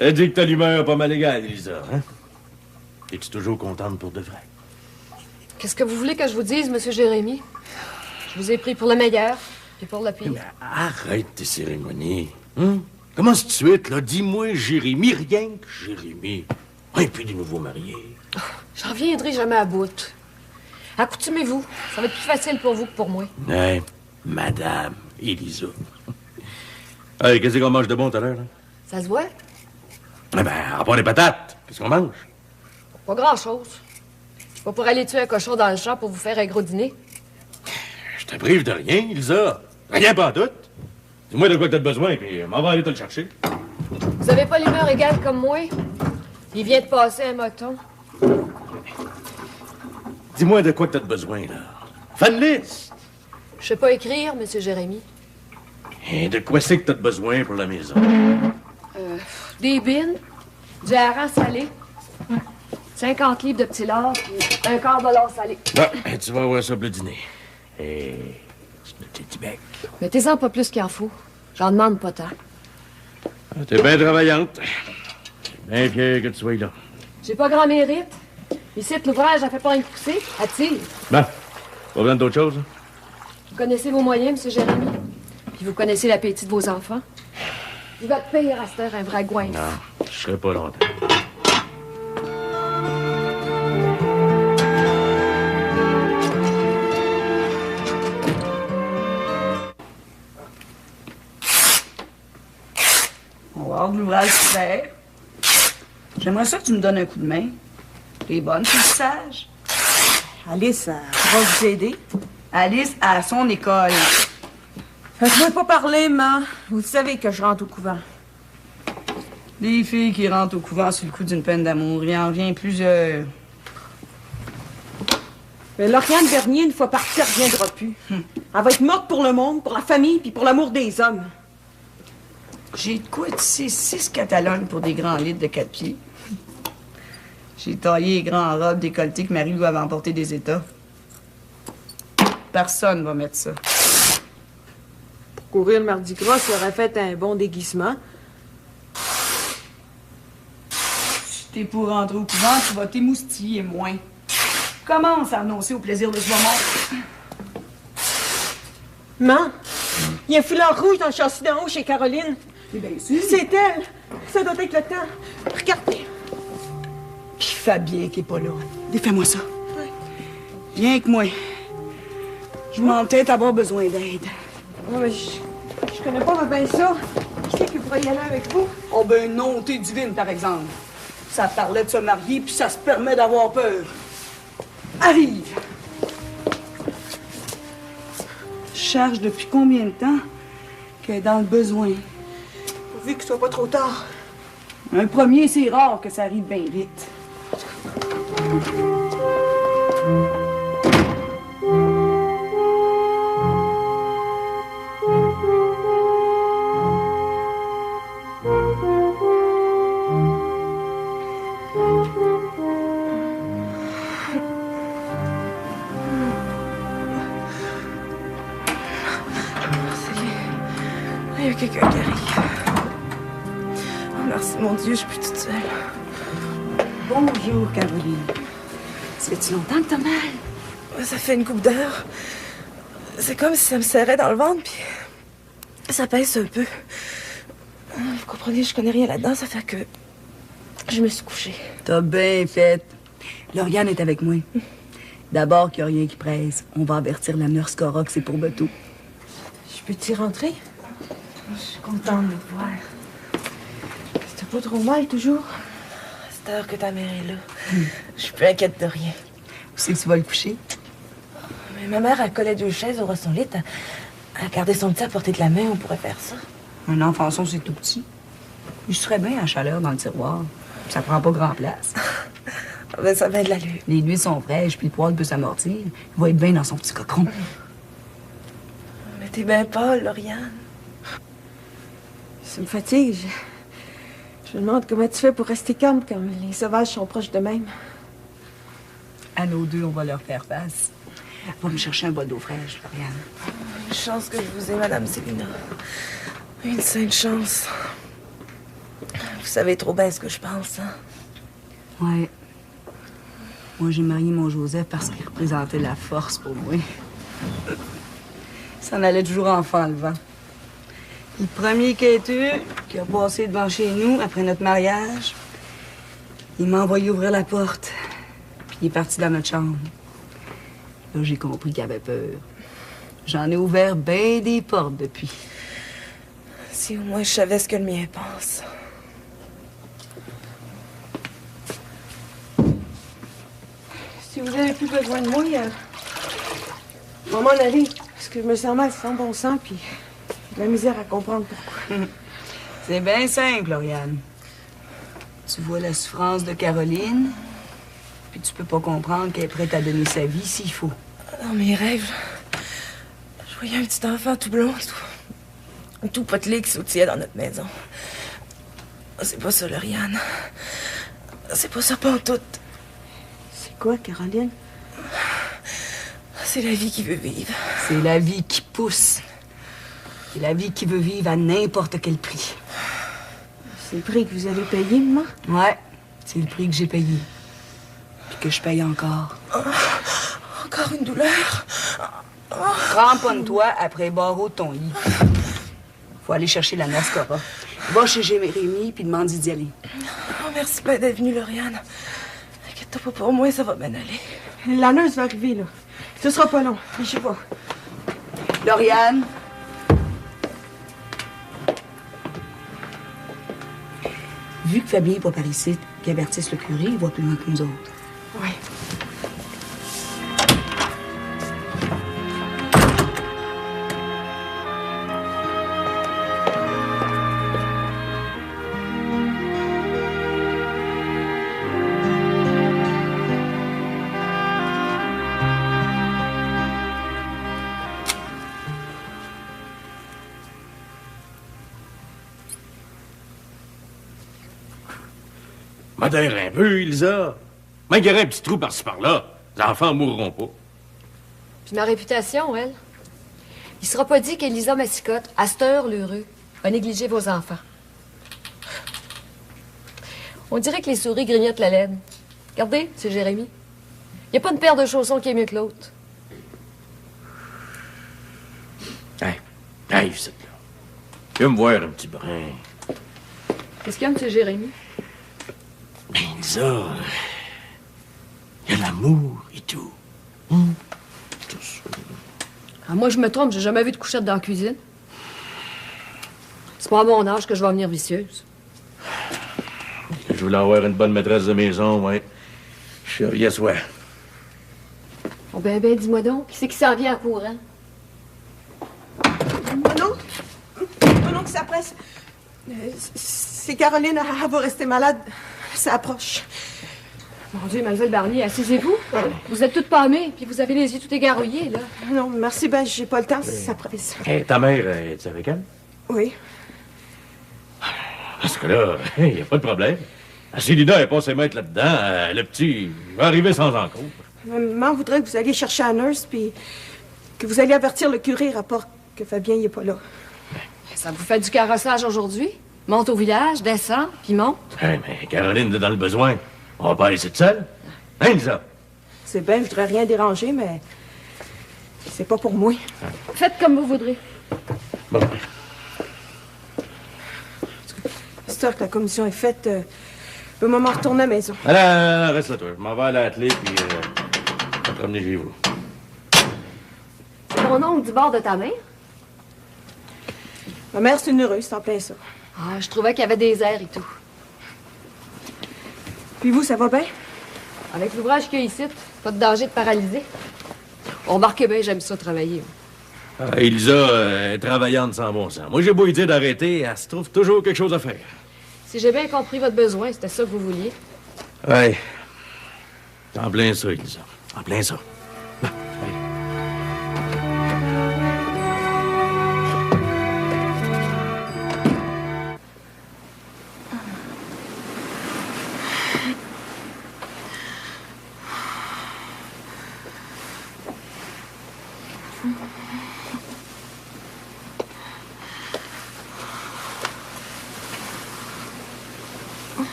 T'as dit que t'as l'humeur pas mal égale, Elisa, hein? Es-tu toujours contente pour de vrai? Qu'est-ce que vous voulez que je vous dise, Monsieur Jérémy? Je vous ai pris pour le meilleur, puis pour le pire. Mais arrête tes cérémonies. Hein? Commence tout de suite, là. Dis-moi Jérémy, rien que Jérémy. Et puis des nouveaux mariés. Oh, j'en viendrai jamais à bout. Accoutumez-vous. Ça va être plus facile pour vous que pour moi. Hein, Madame Elisa. Hey, qu'est-ce qu'on mange de bon tout à l'heure, là? Ça se voit? Eh ben, à part des patates, qu'est-ce qu'on mange? Pas grand-chose. C'est pas pour aller tuer un cochon dans le champ pour vous faire un gros dîner. Je te prive de rien, Elisa. Rien pas tout. Dis-moi de quoi t'as besoin, puis m'en va aller te le chercher. Vous avez pas l'humeur égale comme moi? Il vient de passer un moton. Dis-moi de quoi t'as besoin, là. Fais une liste. Je sais pas écrire, Monsieur Jérémy. Et de quoi c'est que t'as besoin pour la maison? Des bines, du hareng salé, 50 livres de petits lard, puis un quart de lard salé. Bon, tu vas avoir ça pour le dîner. Et c'est notre petit bec. Mettez-en pas plus qu'il en faut. J'en demande pas tant. T'es bien travaillante. Bien fier que tu sois là. J'ai pas grand mérite. Ici, l'ouvrage, elle fait pas rien de pousser. Elle tire. Bon, pas besoin d'autre chose? Vous connaissez vos moyens, Monsieur Jérémy? Puis vous connaissez l'appétit de vos enfants? Il va te payer à cette heure un vrai goin. Non, je serai pas longtemps. On va avoir de l'ouvrage faire. J'aimerais ça que tu me donnes un coup de main. T'es bonne, tu es sage. Alice, elle va vous aider. Alice à son école. Faites-moi pas parler, maman. Vous savez que je rentre au couvent. Les filles qui rentrent au couvent sur le coup d'une peine d'amour, il en vient plusieurs. Mais Lauriane Bernier, une fois partie, elle reviendra plus. Elle va être morte pour le monde, pour la famille, puis pour l'amour des hommes. J'ai de quoi tisser 6 Catalognes pour des grands litres de 4 pieds. J'ai taillé les grands robes décolletées que Marie-Lou avait emportées des États. Personne va mettre ça. Pour courir le Mardi Gras, ça aurait fait un bon déguisement. Si t'es pour rentrer au couvent, tu vas t'émoustiller moins. Commence à annoncer au plaisir de ce moment. Maman, il y a un foulard rouge dans le châssis d'en haut chez Caroline. C'est bien sûr. C'est elle. Ça doit être le temps. Regardez. Puis Fabien qui est pas là. Défais-moi ça. Viens avec moi. Je m'en peut-être avoir besoin d'aide. Ouais, mais je connais pas bien ça. Qui c'est qui pourrait y aller avec vous? Oh ben non, t'es divine, par exemple. Ça parlait de se marier, puis ça se permet d'avoir peur. Arrive! Je cherche depuis combien de temps qu'elle est dans le besoin? Pourvu que ce soit pas trop tard. Un premier, c'est rare que ça arrive bien vite. Il y a quelqu'un qui arrive. Oh, merci, mon Dieu, je suis plus toute seule. Bonjour, Caroline. Ça fait-tu longtemps que t'as mal? Ça fait une couple d'heures. C'est comme si ça me serrait dans le ventre, puis ça pèse un peu. Vous comprenez, je connais rien là-dedans, ça fait que je me suis couchée. T'as bien fait. Lauriane est avec moi. D'abord qu'il n'y a rien qui presse. On va avertir la nurse Cora que c'est pour Beto. Je peux t'y rentrer? Je suis contente de te voir. C'était pas trop mal, toujours? À cette heure que ta mère est là, je suis plus inquiète de rien. Où c'est que tu vas le coucher? Mais ma mère, elle collait 2 chaises au son lit. Elle gardait son petit à portée de la main, on pourrait faire ça. Un enfançon, c'est tout petit. Je serais bien à chaleur dans le tiroir. Ça prend pas grand place. Ben, ça a bien de l'allure. Les nuits sont fraîches, puis le poil peut s'amortir. Il va être bien dans son petit cochon. Mais t'es bien pâle, Lauriane. Ça me fatigue. Je me demande comment tu fais pour rester calme quand les sauvages sont proches d'eux-mêmes. À nos deux, on va leur faire face. Va me chercher un bol d'eau fraîche, Lauriane. Une chance que je vous ai, Madame Célina. Une sainte chance. Vous savez trop bien ce que je pense, hein? Ouais. Moi, j'ai marié mon Joseph parce qu'il représentait la force pour moi. Il s'en allait toujours enfant le vent. Le premier quêteux qui a passé devant chez nous après notre mariage, il m'a envoyé ouvrir la porte. Puis il est parti dans notre chambre. Là, j'ai compris qu'il avait peur. J'en ai ouvert bien des portes depuis. Si au moins je savais ce que le mien pense. Si vous avez plus besoin de moi, on va m'en aller. Parce que je me sens mal sans bon sens, puis j'ai de la misère à comprendre pourquoi. C'est bien simple, Lauriane. Tu vois la souffrance de Caroline, puis tu peux pas comprendre qu'elle est prête à donner sa vie s'il faut. Dans mes rêves, je voyais un petit enfant tout blond, tout potelé qui sautillait dans notre maison. C'est pas ça, Lauriane. C'est pas ça pantoute. C'est quoi, Caroline? C'est la vie qui veut vivre. C'est la vie qui pousse. C'est la vie qui veut vivre à n'importe quel prix. C'est le prix que vous avez payé, maman? Ouais, c'est le prix que j'ai payé. Puis que je paye encore. Encore une douleur. Cramponne-toi après les barreaux de ton lit. Faut aller chercher la Nascora. Va chez Jérémy puis demande d'y aller. Oh, merci bien d'être venue, Lauriane. Inquiète-toi pas pour moi, ça va bien aller. La nurse va arriver, là. Ce sera pas long. Je sais pas. Lauriane. Vu que Fabien est pas par ici, qu'il avertisse le curé, il voit plus loin que nous autres. Oui. Modère un peu, Ilsa. Même qu'il y aurait un petit trou par-ci par-là, les enfants mourront pas. Puis ma réputation, elle. Il sera pas dit qu'Elisa Massicotte, à cette heure l'heureux, a négligé vos enfants. On dirait que les souris grignotent la laine. Regardez, c'est Jérémy. Il n'y a pas une paire de chaussons qui est mieux que l'autre. Hey, c'est là. Viens me voir un petit brin. Qu'est-ce qu'il y a, M. Jérémy? Ben, Ilsa, il y a l'amour et tout. Tout ça. Ah, moi, je me trompe, j'ai jamais vu de couchette dans la cuisine. C'est pas à mon âge que je vais venir vicieuse. Je voulais avoir une bonne maîtresse de maison, ouais. Je suis rien soir. Oh, ben, dis-moi donc, qui c'est qui s'en vient en courant? Mon oncle s'appresse. C'est Caroline, elle va rester malade. Ça approche. Mon Dieu, mademoiselle Barnier, assisez-vous. Vous êtes toute pâmée, puis vous avez les yeux tout égarouillés, là. Non, merci, ben, j'ai pas le temps, ça presse. Hey, ta mère, es-tu avec elle? Oui. Parce que là, il n'y a pas de problème. Célina est pas ses maîtres là-dedans. Le petit va arriver sans encombre. Maman voudrait que vous alliez chercher la nurse, puis que vous alliez avertir le curé, rapport que Fabien n'est pas là. Ça vous fait du carrossage aujourd'hui? Monte au village, descend, puis monte. Hey, mais Caroline est dans le besoin. On va pas laisser de seule. Hein, Lisa? C'est bien, je voudrais rien déranger, mais c'est pas pour moi. Faites comme vous voudrez. Bon. C'est sûr que la commission est faite. Le moment retourner à la maison. Allez, reste là, toi. Je m'en vais à l'atelier, puis je vais te ramener chez vous. C'est ton oncle du bord de ta mère? Ma mère, c'est une heureuse, c'est en plein ça. Ah, je trouvais qu'il y avait des airs et tout. Puis vous, ça va bien? Avec l'ouvrage qu'il y a ici, pas de danger de paralyser. On remarque bien, j'aime ça travailler. Elisa est travaillante sans bon sens. Moi, j'ai beau lui dire d'arrêter, elle se trouve toujours quelque chose à faire. Si j'ai bien compris votre besoin, c'était ça que vous vouliez. Ouais. En plein ça, Elisa. En plein ça. Bon, allez.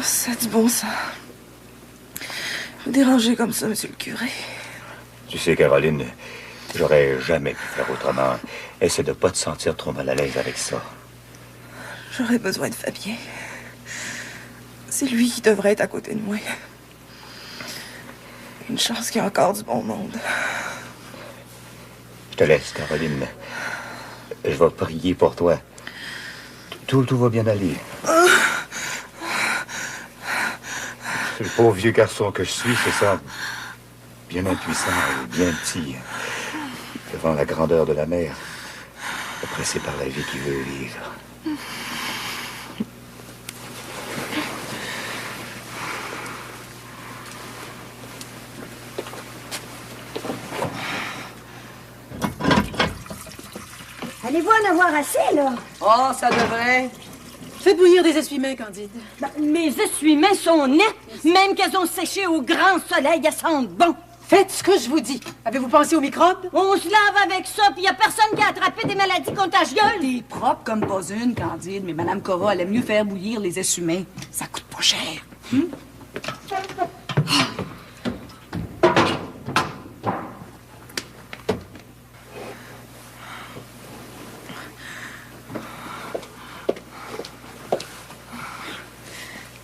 ça a du bon sens. Vous dérangez comme ça, monsieur le curé. Tu sais, Caroline, j'aurais jamais pu faire autrement. Essaie de pas te sentir trop mal à l'aise avec ça. J'aurais besoin de Fabien. C'est lui qui devrait être à côté de moi. Une chance qu'il y a encore du bon monde. Je te laisse, Caroline. Je vais prier pour toi. Tout va bien aller. Le pauvre vieux garçon que je suis, c'est ça. Bien impuissant et bien petit. Devant la grandeur de la mer. Oppressé par la vie qu'il veut vivre. Allez-vous en avoir assez, là? Oh, ça devrait. Faites bouillir des essuie-mains, Candide. Ben, mes essuie-mains sont nets. Même qu'elles ont séché au grand soleil, elles sentent bon. Faites ce que je vous dis. Avez-vous pensé aux microbes? On se lave avec ça, puis y a personne qui a attrapé des maladies contagieuses. T'es propre comme pas une, Candide, mais Madame Cora, elle aime mieux faire bouillir les essuie-mains. Ça coûte pas cher.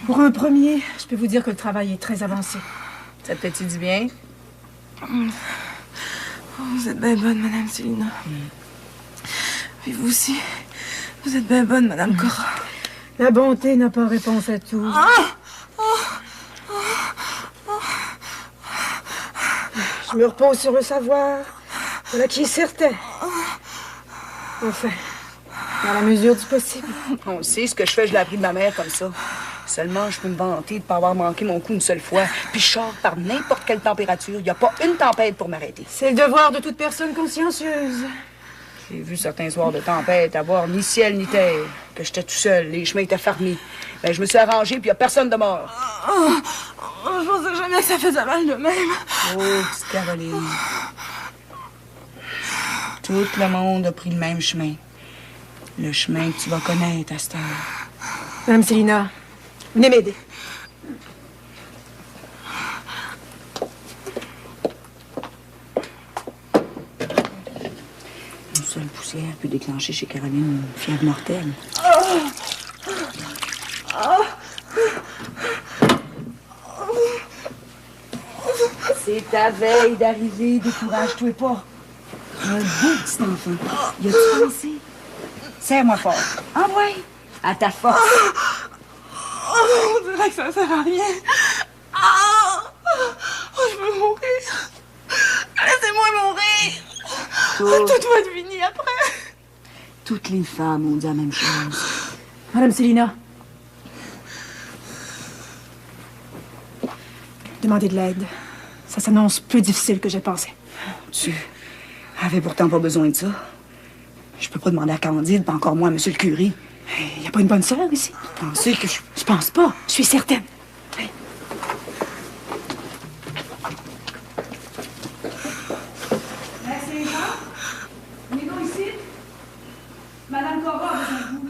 Pour un premier, je peux vous dire que le travail est très avancé. Ça te fait-tu du bien? Oh, vous êtes bien bonne, Madame Célina. Et vous aussi, vous êtes bien bonne, Madame Cora. La bonté n'a pas réponse à tout. Je me repose sur le savoir. Voilà qui est certain. Enfin, dans la mesure du possible. On sait ce que je fais, je l'ai appris de ma mère comme ça. Seulement, je peux me vanter de ne pas avoir manqué mon coup une seule fois. Puis je sors par n'importe quelle température. Il n'y a pas une tempête pour m'arrêter. C'est le devoir de toute personne consciencieuse. J'ai vu certains soirs de tempête avoir ni ciel ni terre. Que j'étais tout seul, les chemins étaient fermés. Ben, je me suis arrangé, puis il n'y a personne de mort. Je pensais jamais que ça faisait mal de même. Oh, petite Caroline. Tout le monde a pris le même chemin. Le chemin que tu vas connaître à cette heure. Madame Célina, venez m'aider. Une seule poussière peut déclencher chez Caroline une fièvre mortelle. C'est ta veille d'arriver, décourage-toi pas. Un beau petit enfant. Y a-tu pensé? Serre-moi fort. Envoie. À ta force. On dirait que ça sert à rien. Je veux mourir. Laissez-moi mourir. Tout va être fini après. Toutes les femmes ont dit la même chose. Madame Célina. Demandez de l'aide. Ça s'annonce plus difficile que j'ai pensé. Tu avais pourtant pas besoin de ça. Je peux pas demander à Candide, pas encore moins à Monsieur le curé. Il n'y a pas une bonne sœur ici? Pensez que je... Je pense pas. Je suis certaine. Venez-vous ici? Madame Cora a besoin de vous.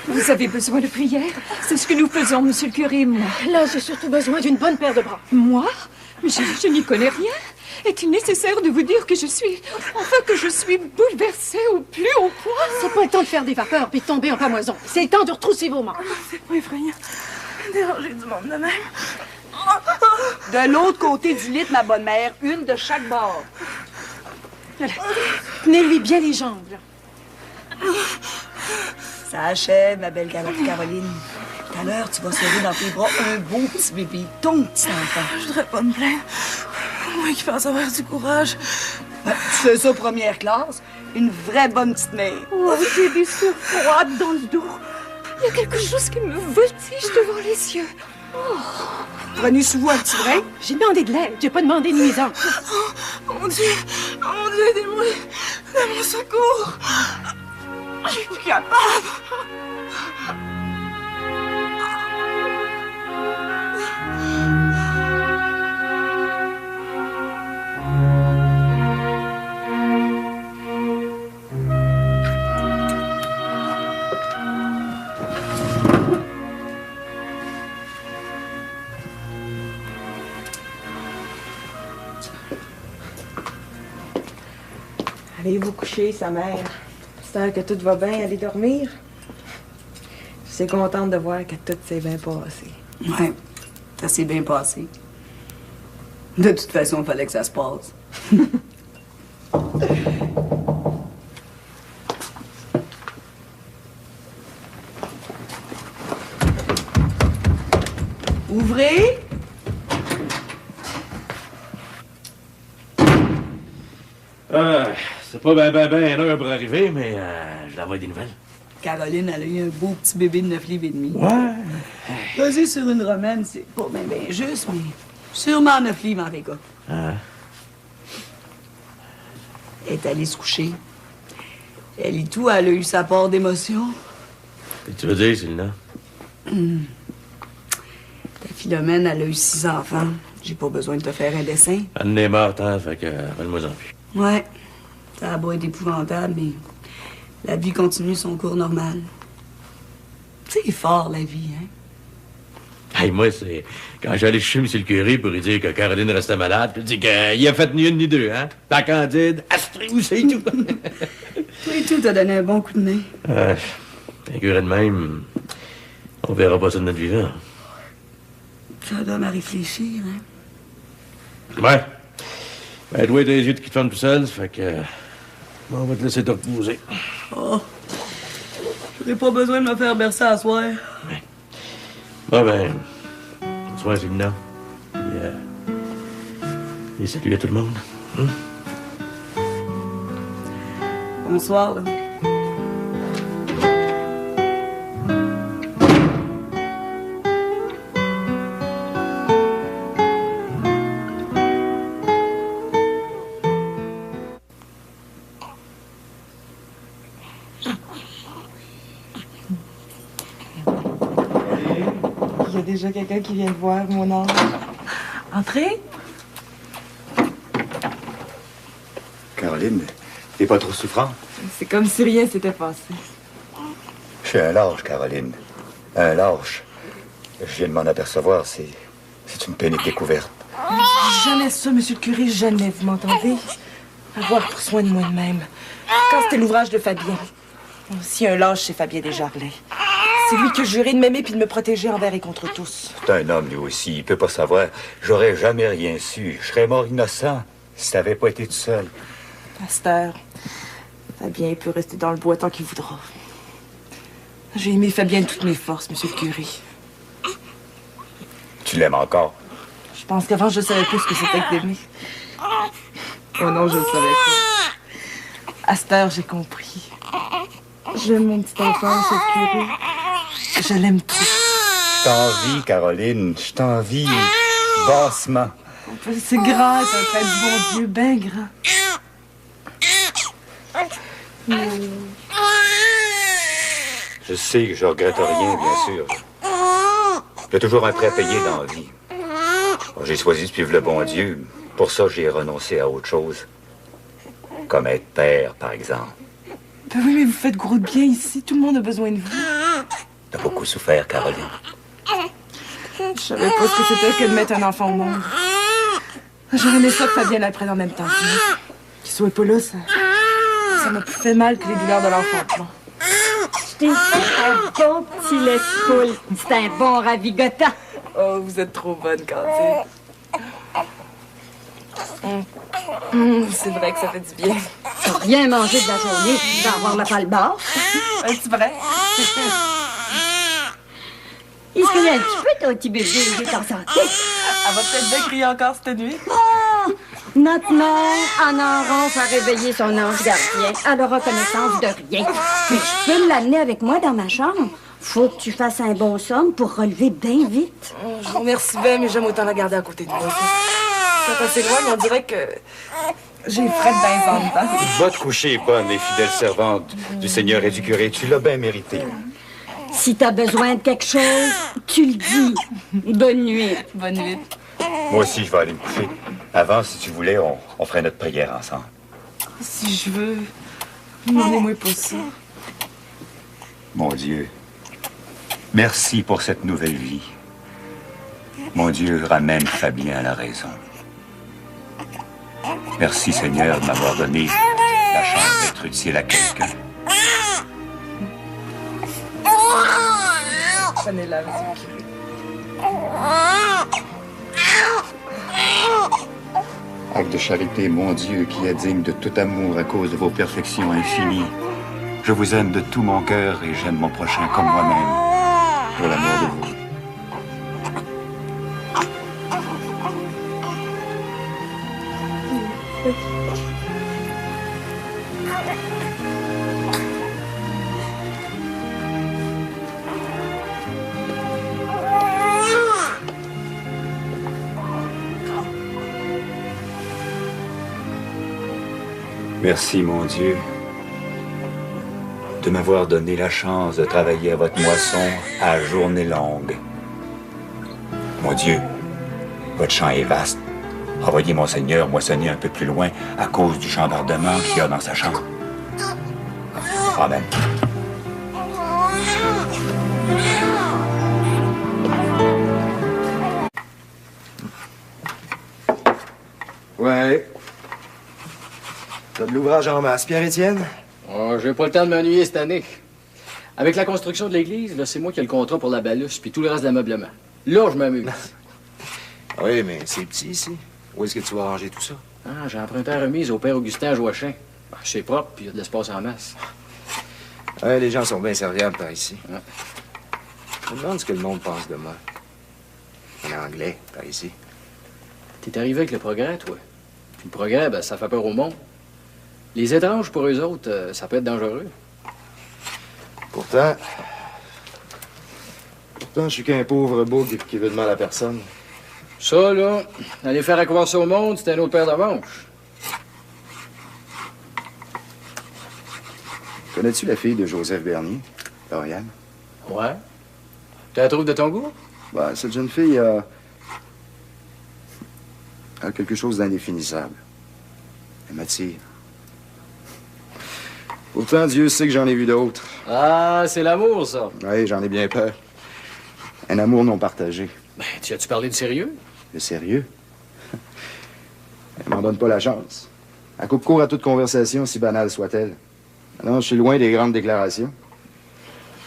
Vous avez besoin de prière? C'est ce que nous faisons, monsieur le curé et moi. Là, j'ai surtout besoin d'une bonne paire de bras. Moi? Mais je n'y connais rien. Est-il nécessaire de vous dire que je suis... Enfin, que je suis bouleversée au plus haut point? C'est pas le temps de faire des vapeurs puis de tomber en pamoison. C'est le temps de retrousser vos manches. C'est pas effrayant. Déranger du monde de même. De l'autre côté du lit, ma bonne mère, une de chaque bord. Tenez-lui bien les jambes, là. Ça achève, ma belle Caroline. Tout à l'heure, tu vas serrer dans tes bras un beau petit bébé, ton petit enfant. Je voudrais pas me plaindre. Moi qui pense avoir du courage. Tu fais ça première classe, une vraie bonne petite mère. Oh, j'ai des sueurs froides dans le dos. Il y a quelque chose qui me voltige devant les yeux. Prenez sous vous un petit brin. J'ai demandé de l'aide, j'ai pas demandé de nuisance. Mon Dieu, aidez-moi. À mon secours. Je suis plus capable. Allez vous coucher, sa mère. J'espère que tout va bien, allez dormir. Je suis contente de voir que tout s'est bien passé. Ouais, ça s'est bien passé. De toute façon, il fallait que ça se passe. Ouvrez! C'est pas ben l'heure pour arriver, mais je l'envoie des nouvelles. Caroline, elle a eu un beau petit bébé de 9 livres et demi. Ouais. Posé sur une romaine, c'est pas bien juste, mais sûrement 9 livres en Vega. Ah. Elle est allée se coucher. Elle et tout, elle a eu sa part d'émotion. Qu'est-ce que tu veux dire, Sylvina? Ta Philomène, elle a eu 6 enfants. J'ai pas besoin de te faire un dessin. Anne est morte, hein, fait que rappelle-moi-en plus. Ouais, ça a beau être épouvantable, mais la vie continue son cours normal. C'est fort, la vie, hein? Hey, moi, c'est quand j'allais chez M. le curé pour lui dire que Caroline restait malade, puis il dit qu'il a fait ni une ni deux, hein? La Candide, Astrid, c'est tout. Toi et tout, t'as donné un bon coup de main. Un curé de même, on verra pas ça de notre vivant. Ça donne à réfléchir, hein? Ouais. Ben, toi, t'as les yeux qui te ferment tout seul, ça fait que... on va te laisser te reposer. Oh, j'aurais pas besoin de me faire bercer à soir. Ouais. Bon, ben, bonsoir, Sylvina. Et salut à tout le monde. Bonsoir, là. Il y a déjà quelqu'un qui vient te voir, mon ange. Entrez. Caroline, t'es pas trop souffrant? C'est comme si rien s'était passé. Je suis un lâche, Caroline. Un lâche. Je viens de m'en apercevoir, c'est une pénible découverte. Jamais ça, monsieur le curé, jamais, vous m'entendez? Avoir pour soin de moi-même. Quand c'était l'ouvrage de Fabien. Si un lâche, c'est Fabien Desjardins. C'est lui qui a juré de m'aimer puis de me protéger envers et contre tous. C'est un homme, lui aussi. Il peut pas savoir. J'aurais jamais rien su. Je serais mort innocent si t'avais pas été tout seul. Pasteur, Fabien peut rester dans le bois tant qu'il voudra. J'ai aimé Fabien de toutes mes forces, monsieur le curé. Tu l'aimes encore? Je pense qu'avant, je savais plus ce que c'était que d'aimer. Oh non, je le savais pas. À cette heure, j'ai compris. J'aime mon petit enfant, monsieur le curé. Je l'aime trop. Je t'envie, Caroline. Je t'envie bassement. C'est grand, c'est un trait du bon Dieu, ben grand. Je sais que je regrette rien, bien sûr. J'ai toujours un prêt à payer dans la vie. Bon, j'ai choisi de suivre le bon Dieu. Pour ça, j'ai renoncé à autre chose. Comme être père, par exemple. Ben oui, mais vous faites gros de bien ici. Tout le monde a besoin de vous. T'as beaucoup souffert, Caroline. Je savais pas ce que c'était que de mettre un enfant au monde. J'aurais aimé ça que Fabienne apprenne en même temps. Qu'il soit pas là, ça m'a plus fait mal que les douleurs de l'enfantement. Je t'ai fait un bon petit lait de poule. C'est un bon ravigotant. Oh, vous êtes trop bonne, Candide. C'est vrai que ça fait du bien. T'as rien mangé de la journée, tu vas avoir la palle basse. C'est vrai? Il se connaît un petit peu, ton petit bébé, il est en santé. Elle va peut-être bien crier encore cette nuit. Oh, notre mère en enronce à réveiller son ange gardien. Elle aura connaissance de rien. Mais je peux l'amener avec moi dans ma chambre. Faut que tu fasses un bon somme pour relever bien vite. Je vous remercie bien, mais j'aime autant la garder à côté de moi. Quand elle s'éloigne, on dirait que j'ai Fred dans les enfants. Va te coucher, bonne et fidèle servante du Seigneur et du curé. Tu l'as bien mérité. Si t'as besoin de quelque chose, tu le dis. Bonne nuit. Bonne nuit. Moi aussi, je vais aller me coucher. Avant, si tu voulais, on ferait notre prière ensemble. Si je veux, demandez-moi pas ça. Mon Dieu, merci pour cette nouvelle vie. Mon Dieu, ramène Fabien à la raison. Merci, Seigneur, de m'avoir donné la chance d'être utile à quelqu'un. Prenez-la, monsieur le curé. Acte de charité, mon Dieu, qui est digne de tout amour à cause de vos perfections infinies. Je vous aime de tout mon cœur et j'aime mon prochain comme moi-même, pour l'amour de vous. Merci, mon Dieu, de m'avoir donné la chance de travailler à votre moisson à journée longue. Mon Dieu, votre champ est vaste. Envoyez mon Seigneur moissonner un peu plus loin à cause du chambardement qu'il y a dans sa chambre. Amen. Ouais. T'as de l'ouvrage en masse, Pierre-Étienne? Oh, j'ai pas le temps de m'ennuyer cette année. Avec la construction de l'église, là, c'est moi qui ai le contrat pour la balusse puis tout le reste de l'ameublement. Là, je m'amuse. Oui, mais c'est petit ici. Où est-ce que tu vas ranger tout ça? Ah, j'ai emprunté la remise au père Augustin à Joachim. Ben, c'est propre, puis il y a de l'espace en masse. Ouais, les gens sont bien serviables par ici. Ouais. Je me demande ce que le monde pense de moi. En anglais, par ici. T'es arrivé avec le progrès, toi. Puis le progrès, ben, ça fait peur au monde. Les étranges, pour eux autres, ça peut être dangereux. Pourtant, je suis qu'un pauvre beau qui veut de mal à personne. Ça, là, aller faire accroire ça au monde, c'est un autre paire de manches. Connais-tu la fille de Joseph Bernier, Lauriane? Ouais. Tu la trouves de ton goût? Ben, cette jeune fille a quelque chose d'indéfinissable. Elle m'attire. Pourtant, Dieu sait que j'en ai vu d'autres. Ah, c'est l'amour, ça. Oui, j'en ai bien peur. Un amour non partagé. Ben, tu as-tu parlé de sérieux? De sérieux? Elle m'en donne pas la chance. Elle coupe court à toute conversation, si banale soit-elle. Non, je suis loin des grandes déclarations.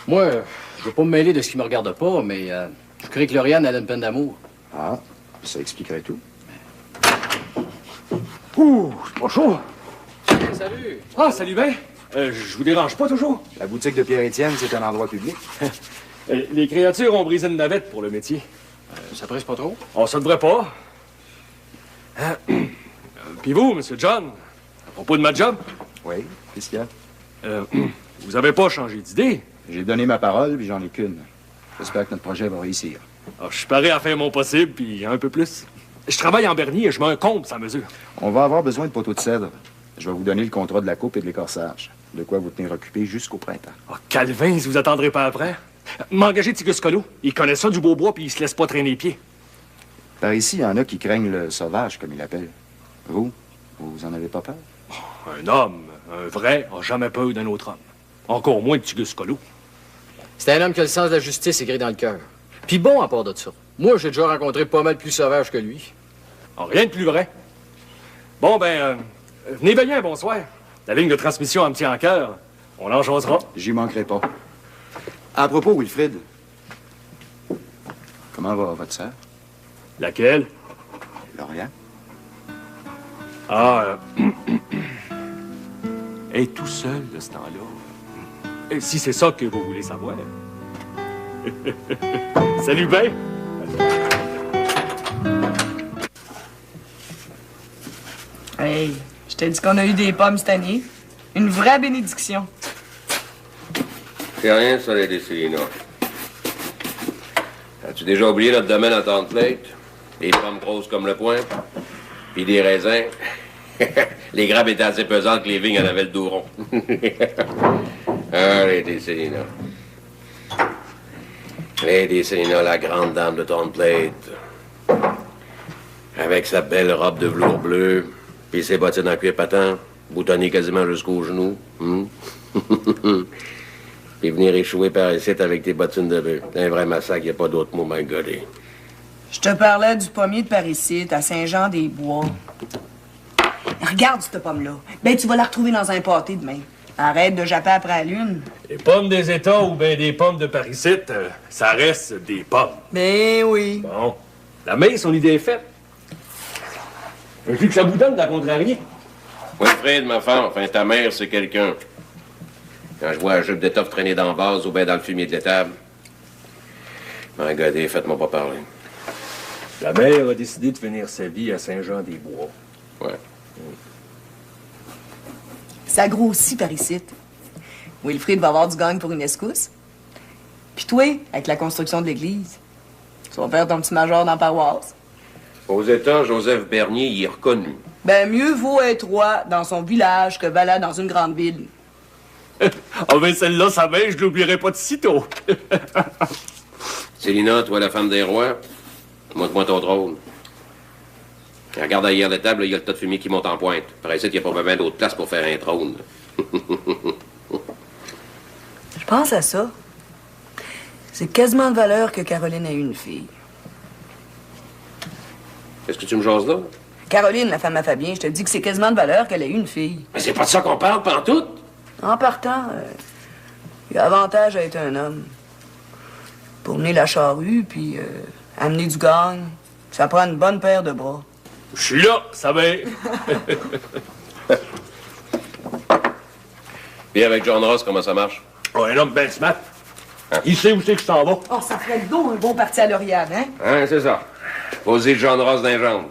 Moi, je veux pas me mêler de ce qui me regarde pas, mais je crois que Lauriane, elle a une peine d'amour. Ah, ça expliquerait tout. Ouh, c'est pas chaud. Salut! Ah, salut ben. Je vous dérange pas toujours? La boutique de Pierre-Étienne, c'est un endroit public. Les créatures ont brisé une navette pour le métier. Ça presse pas trop? Oh, ça devrait pas. Puis vous, Monsieur John, à propos de ma job? Oui, qu'est-ce qu'il y a? Vous avez pas changé d'idée? J'ai donné ma parole, puis j'en ai qu'une. J'espère que notre projet va réussir. Ah, je suis prêt à faire mon possible, puis un peu plus. Je travaille en Bernier et je mets un comble sans mesure. On va avoir besoin de poteaux de cèdre. Je vais vous donner le contrat de la coupe et de l'écorçage. De quoi vous tenir occupé jusqu'au printemps. Oh, Calvin, si vous attendrez pas après. M'engager Tigus Colo. Il connaît ça du beau bois, puis il se laisse pas traîner les pieds. Par ici, il y en a qui craignent le sauvage, comme il l'appelle. Vous en avez pas peur? Oh, un homme, un vrai, a jamais peur d'un autre homme. Encore moins de Tigus Colo. C'est un homme qui a le sens de la justice écrit dans le cœur. Puis bon, à part de ça. Moi, j'ai déjà rencontré pas mal plus sauvage que lui. Oh, rien de plus vrai. Bon, ben, venez veiller un bonsoir. La ligne de transmission me tient en cœur. On en jasera. J'y manquerai pas. À propos, Wilfrid, comment va votre sœur? Laquelle? Lauriane. Ah, elle est tout seul de ce temps-là. Et si c'est ça que vous voulez savoir. Salut, ben. Hey, je t'ai dit qu'on a eu des pommes cette année. Une vraie bénédiction. C'est rien, ça, les Décélina. As-tu déjà oublié notre domaine à Tante Plate? Des pommes grosses comme le poing, puis des raisins. Les grappes étaient assez pesantes que les vignes en avaient le dos rond. Ah, les Décélina. Les Décélina, la grande dame de Tante Plate. Avec sa belle robe de velours bleu, puis ses bottines en cuir patent, boutonnées quasiment jusqu'aux genoux. Puis venir échouer par ici avec tes bottines de bœuf. C'est un vrai massacre, y a pas d'autre mot m'engoler. Je te parlais du pommier de Parissite à Saint-Jean-des-Bois. Regarde cette pomme-là. Ben, tu vas la retrouver dans un pâté demain. Arrête de japper après la lune. Les pommes des États ou bien des pommes de Paris-Site, ça reste des pommes. Ben oui. Bon. La main, son idée est faite. Je dis que ça vous donne de la contrarier. Wilfrid, ma femme, enfin, ta mère, c'est quelqu'un. Quand je vois un jupe d'étoffe traîner dans le vase ou bien dans le fumier de l'étable, regardez, faites-moi pas parler. La mère a décidé de finir sa vie à Saint-Jean-des-Bois. Ouais. Ça grossit par ici. Wilfrid va avoir du gagne pour une escousse. Puis toi, avec la construction de l'église, tu vas faire ton petit major dans la paroisse. Aux États, Joseph Bernier y est reconnu. Ben, mieux vaut être roi dans son village que valet dans une grande ville. Ah ben celle-là, sa mère, je l'oublierai pas de sitôt. Célina, toi, la femme des rois, montre-moi ton trône. Regarde derrière la table, il y a le tas de fumier qui monte en pointe. Par ici, il n'y a pas vraiment d'autre place pour faire un trône. Je pense à ça. C'est quasiment de valeur que Caroline ait eu une fille. Est-ce que tu me jases là? Caroline, la femme à Fabien, je te dis que c'est quasiment de valeur qu'elle ait eu une fille. Mais c'est pas de ça qu'on parle, pantoute! En partant, il y a avantage à être un homme. Pour mener la charrue, puis amener du gagne, ça prend une bonne paire de bras. Je suis là, ça va. Et avec John Ross, comment ça marche? Oh, un homme ben smart. Il sait où c'est que je t'en vais. Oh, ça ferait le dos un bon parti à Lauriane, hein? Hein, c'est ça. Poser John Ross dans les jambes.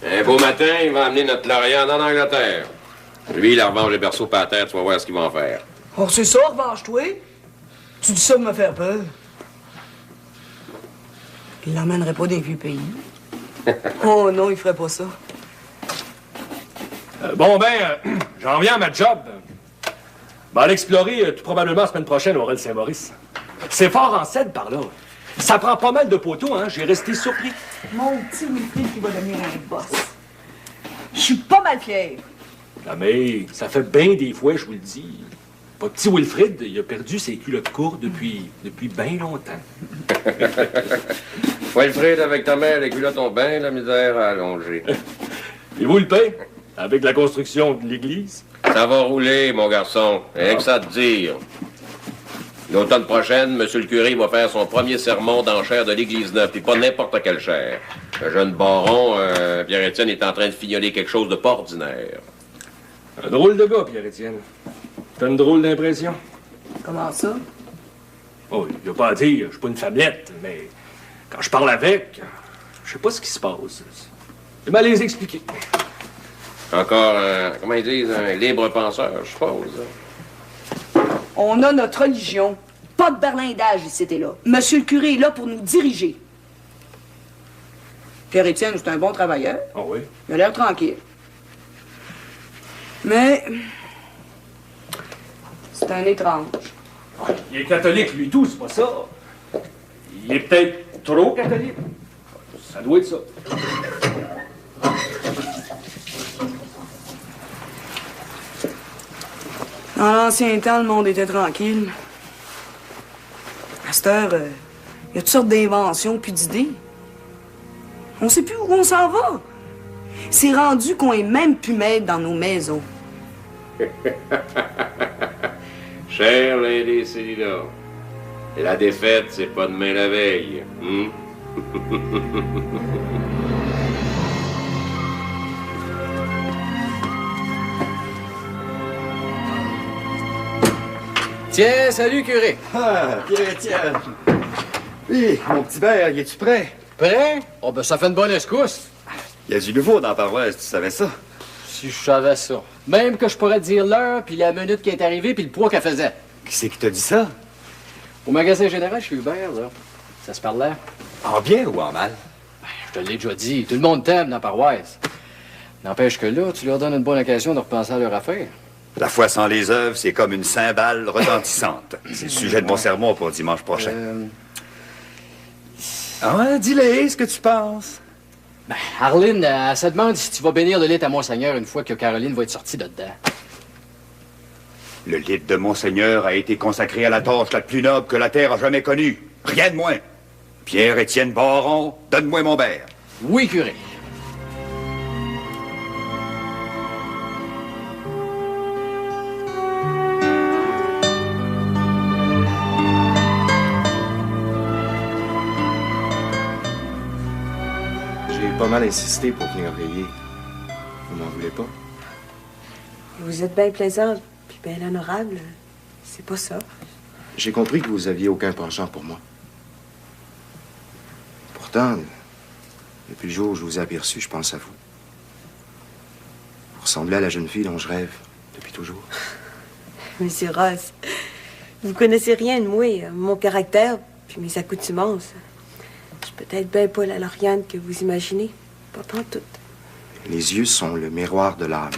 Un beau matin, il va amener notre Lauriane en Angleterre. Lui, il revanche les berceaux par terre, tu vas voir ce qu'il va en faire. Oh, c'est ça, revanche-toi. Tu dis ça pour me faire peur. Il l'emmènerait pas dans les vieux pays. Oh non, il ferait pas ça. J'en viens à ma job. Ben, l'explorer, tout probablement la semaine prochaine au Saint-Maurice. C'est fort en cèdre par là. Ça prend pas mal de poteaux, hein. J'ai resté surpris. Mon petit Wilfrid qui va devenir un boss. Je suis pas mal fière. Non, mais ça fait bien des fois, je vous le dis. Votre petit Wilfrid, il a perdu ses culottes courtes depuis bien longtemps. Wilfrid, avec ta mère, les culottes ont bien la misère à allonger. Et vous le paye? Avec la construction de l'église? Ça va rouler, mon garçon. Rien que ça à te dire. L'automne prochaine, monsieur le curé va faire son premier sermon d'enchère de l'église neuve, puis pas n'importe quelle chaire. Le jeune baron, Pierre-Étienne, est en train de fignoler quelque chose de pas ordinaire. Un drôle de gars, Pierre-Étienne. T'as une drôle d'impression? Comment ça? Oh, il n'y a pas à dire, je suis pas une femmelette, mais quand je parle avec, je sais pas ce qui se passe. J'ai mal à les expliquer. Encore, comment ils disent, un libre penseur, je suppose. On a notre religion. Pas de berlindage ici et là. Monsieur le curé est là pour nous diriger. Pierre-Étienne, c'est un bon travailleur. Ah oui? Il a l'air tranquille. Mais... c'est un étrange. Il est catholique, lui, tout, c'est pas ça. Il est peut-être trop catholique. Ça doit être ça. Dans l'ancien temps, le monde était tranquille. À cette heure, il y a toutes sortes d'inventions puis d'idées. On sait plus où on s'en va. C'est rendu qu'on est même plus maître dans nos maisons. Cher Lady Célina, et la défaite, c'est pas demain la veille. Tiens, salut, curé. Ah, Pierre-Étienne. Oui, mon petit père, y es-tu prêt? Prêt? Oh, ben, ça fait une bonne escousse. Il y a du nouveau dans la paroisse, tu savais ça? Si je savais ça. Même que je pourrais te dire l'heure, puis la minute qui est arrivée, puis le poids qu'elle faisait. Qui c'est qui t'a dit ça? Au magasin général chez Hubert, là. Ça se parlait. En bien ou en mal? Ben, je te l'ai déjà dit. Tout le monde t'aime dans la paroisse. N'empêche que là, tu leur donnes une bonne occasion de repenser à leur affaire. La foi sans les œuvres, c'est comme une cymbale retentissante. C'est le sujet de mon sermon pour dimanche prochain. Ah ouais, dis-le, ce que tu penses. Ben, Arline, elle se demande si tu vas bénir le lit à Monseigneur une fois que Caroline va être sortie de dedans. Le lit de Monseigneur a été consacré à la torche la plus noble que la terre a jamais connue. Rien de moins. Pierre-Étienne Baron, donne-moi mon verre. Oui, curé. mal insisté pour venir veiller. Vous m'en voulez pas? Vous êtes bien plaisant, puis bien honorable. C'est pas ça. J'ai compris que vous aviez aucun penchant pour moi. Pourtant, depuis le jour où je vous ai aperçu, je pense à vous. Vous ressemblez à la jeune fille dont je rêve depuis toujours. Monsieur Ross, vous connaissez rien de moi, mon caractère, puis mes accoutumances. Je suis peut-être bien pas la Lauriane que vous imaginez. Pas pantoute. Les yeux sont le miroir de l'âme.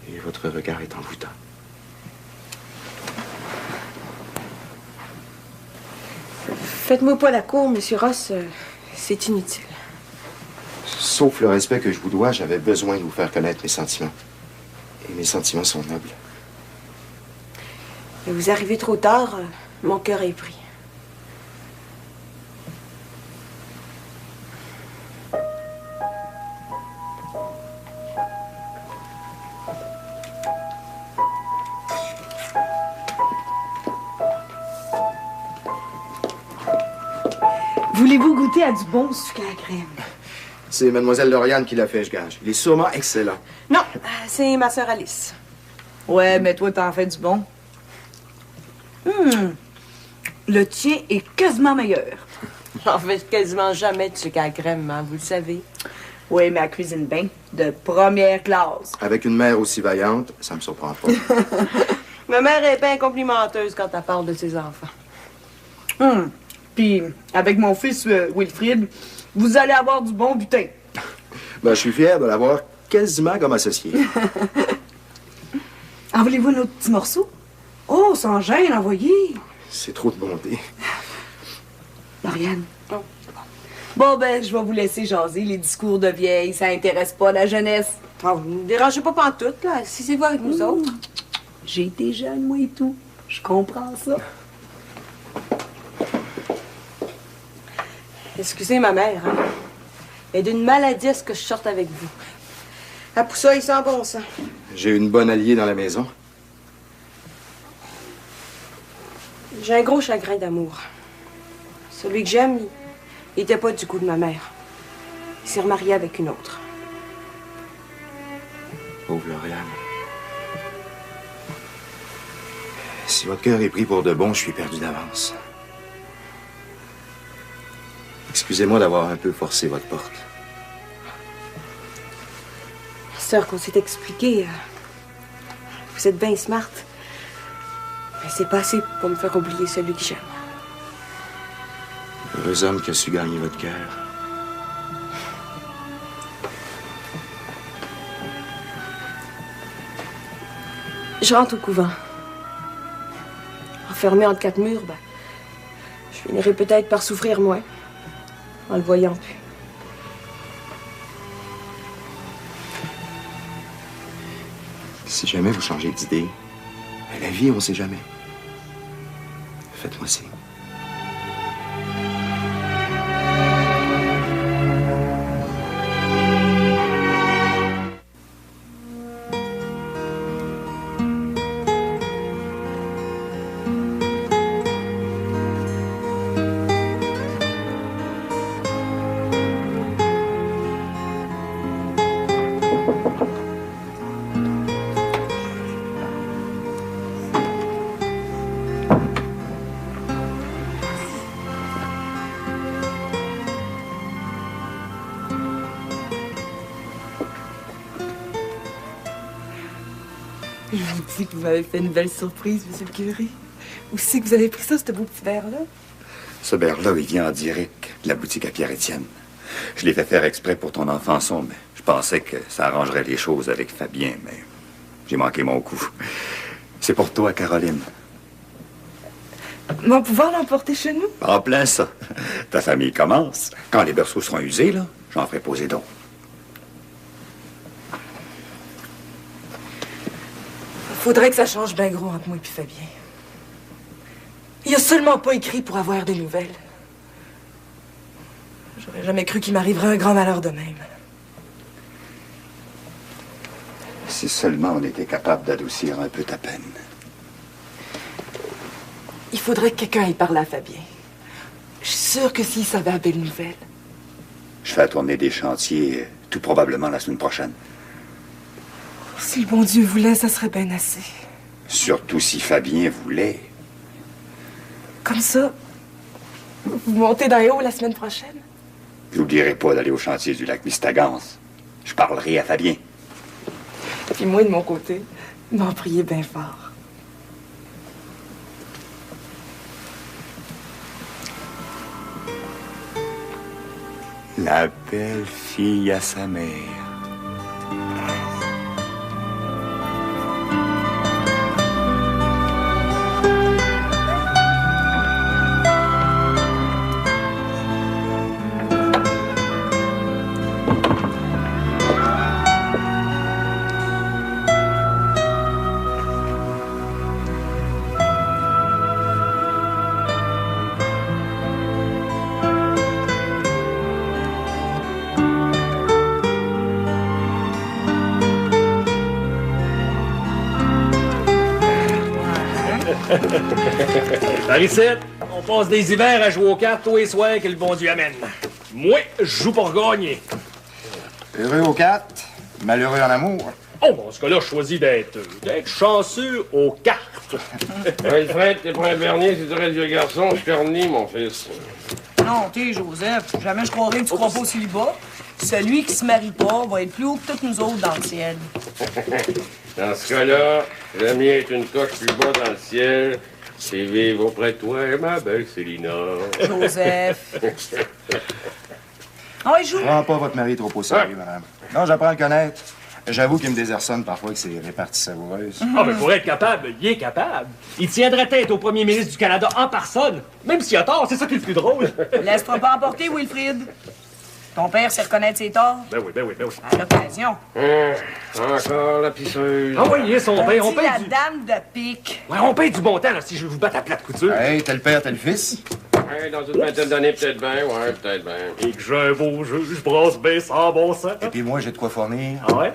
Et votre regard est envoûtant. Faites-moi pas la cour, Monsieur Ross. C'est inutile. Sauf le respect que je vous dois, j'avais besoin de vous faire connaître mes sentiments. Et mes sentiments sont nobles. Mais vous arrivez trop tard. Mon cœur est pris. Voulez-vous goûter à du bon sucre à la crème? C'est Mademoiselle Lauriane qui l'a fait, je gage. Il est sûrement excellent. Non, c'est ma sœur Alice. Ouais, mais toi, t'en fais du bon. Le tien est quasiment meilleur. J'en fais quasiment jamais de sucre à la crème, hein, vous le savez. Oui, mais elle cuisine bien. De première classe. Avec une mère aussi vaillante, ça me surprend pas. Ma mère est bien complimenteuse quand elle parle de ses enfants. Puis, avec mon fils Wilfrid, vous allez avoir du bon butin. Ben, je suis fier de l'avoir quasiment comme associé. En voulez-vous un autre petit morceau? Oh, sans gêne, envoyez. C'est trop de bonté. Lauriane. Bon, ben, je vais vous laisser jaser. Les discours de vieille, ça intéresse pas la jeunesse. Oh, vous ne dérangez pas pantoute, là. Assisez-vous avec nous autres. J'ai été jeune, moi et tout. Je comprends ça. Excusez ma mère, hein. Elle est d'une maladie à ce que je sorte avec vous. À Poussa, il sent bon sang. J'ai une bonne alliée dans la maison. J'ai un gros chagrin d'amour. Celui que j'aime, il était pas du goût de ma mère. Il s'est remarié avec une autre. Pauvre Lauriane. Si votre cœur est pris pour de bon, je suis perdu d'avance. Excusez-moi d'avoir un peu forcé votre porte. Sœur, qu'on s'est expliqué, vous êtes bien smart. Mais c'est pas assez pour me faire oublier celui que j'aime. Heureux homme qui a su gagner votre cœur. Je rentre au couvent. Enfermée entre quatre murs, ben, je finirai peut-être par souffrir moins, en le voyant plus. Si jamais vous changez d'idée, la vie, on sait jamais. Faites-moi signe. Je vous dis que vous m'avez fait une belle surprise, monsieur le curé. Où c'est que vous avez pris ça, ce beau petit verre-là? Ce verre-là, il vient en direct de la boutique à Pierre-Étienne. Je l'ai fait faire exprès pour ton enfançon, mais je pensais que ça arrangerait les choses avec Fabien, mais j'ai manqué mon coup. C'est pour toi, Caroline. On va pouvoir l'emporter chez nous? En plein ça. Ta famille commence. Quand les berceaux seront usés, là, j'en ferai poser d'autres. Faudrait que ça change bien gros entre moi et Fabien. Il a seulement pas écrit pour avoir des nouvelles. J'aurais jamais cru qu'il m'arriverait un grand malheur de même. Si seulement on était capable d'adoucir un peu ta peine. Il faudrait que quelqu'un y parle à Fabien. Je suis sûre que s'il savait la belle nouvelle, Je fais la tournée des chantiers, tout probablement la semaine prochaine. Si le bon Dieu voulait, ça serait bien assez. Surtout si Fabien voulait. Comme ça, vous montez dans les hauts la semaine prochaine? J'oublierai pas d'aller au chantier du lac Mistagans. Je parlerai à Fabien. Puis moi, de mon côté, m'en priez bien fort. La belle fille à sa mère. Maricette, on passe des hivers à jouer aux cartes tous les soirs que le bon Dieu amène. Moi, je joue pour gagner. Heureux aux cartes, malheureux en amour. Oh, bon, en ce cas-là, je choisis d'être chanceux aux cartes. Ouais, Fred, t'es pas un bernier, si tu restes vieux garçon, je te renie, mon fils. Non, t'es Joseph. Jamais je croirais que tu crois pas au célibat. Celui qui se marie pas va être plus haut que toutes nous autres dans le ciel. Dans ce cas-là, le mien est une coche plus bas dans le ciel. C'est vivre auprès de toi, ma belle Célina. Joseph. Oh, il joue. Prends pas votre mari trop au sérieux, madame. Non, j'apprends à le connaître. J'avoue qu'il me désarçonne parfois que c'est réparties savoureuses. Ah, mais pour être capable, il est capable. Il tiendrait tête au premier ministre du Canada en personne. Même s'il a tort, c'est ça qui est le plus drôle. Laisse-toi pas emporter, Wilfrid. Ton père sait reconnaître ses torts. Ben oui, ben oui, ben oui. À l'occasion. Encore la pisseuse. Ah oui, il est son père. On Dis paye la du... dame de pique. Ouais, on paye du bon temps, là, si je veux vous battre à plate couture. Hey, tel père, tel fils. Ouais, dans une vingtaine d'années, peut-être bien, ouais, peut-être bien. Et que j'ai un beau jeu, je brosse bien sans bon sens. Et puis moi, j'ai de quoi fournir. Ah ouais?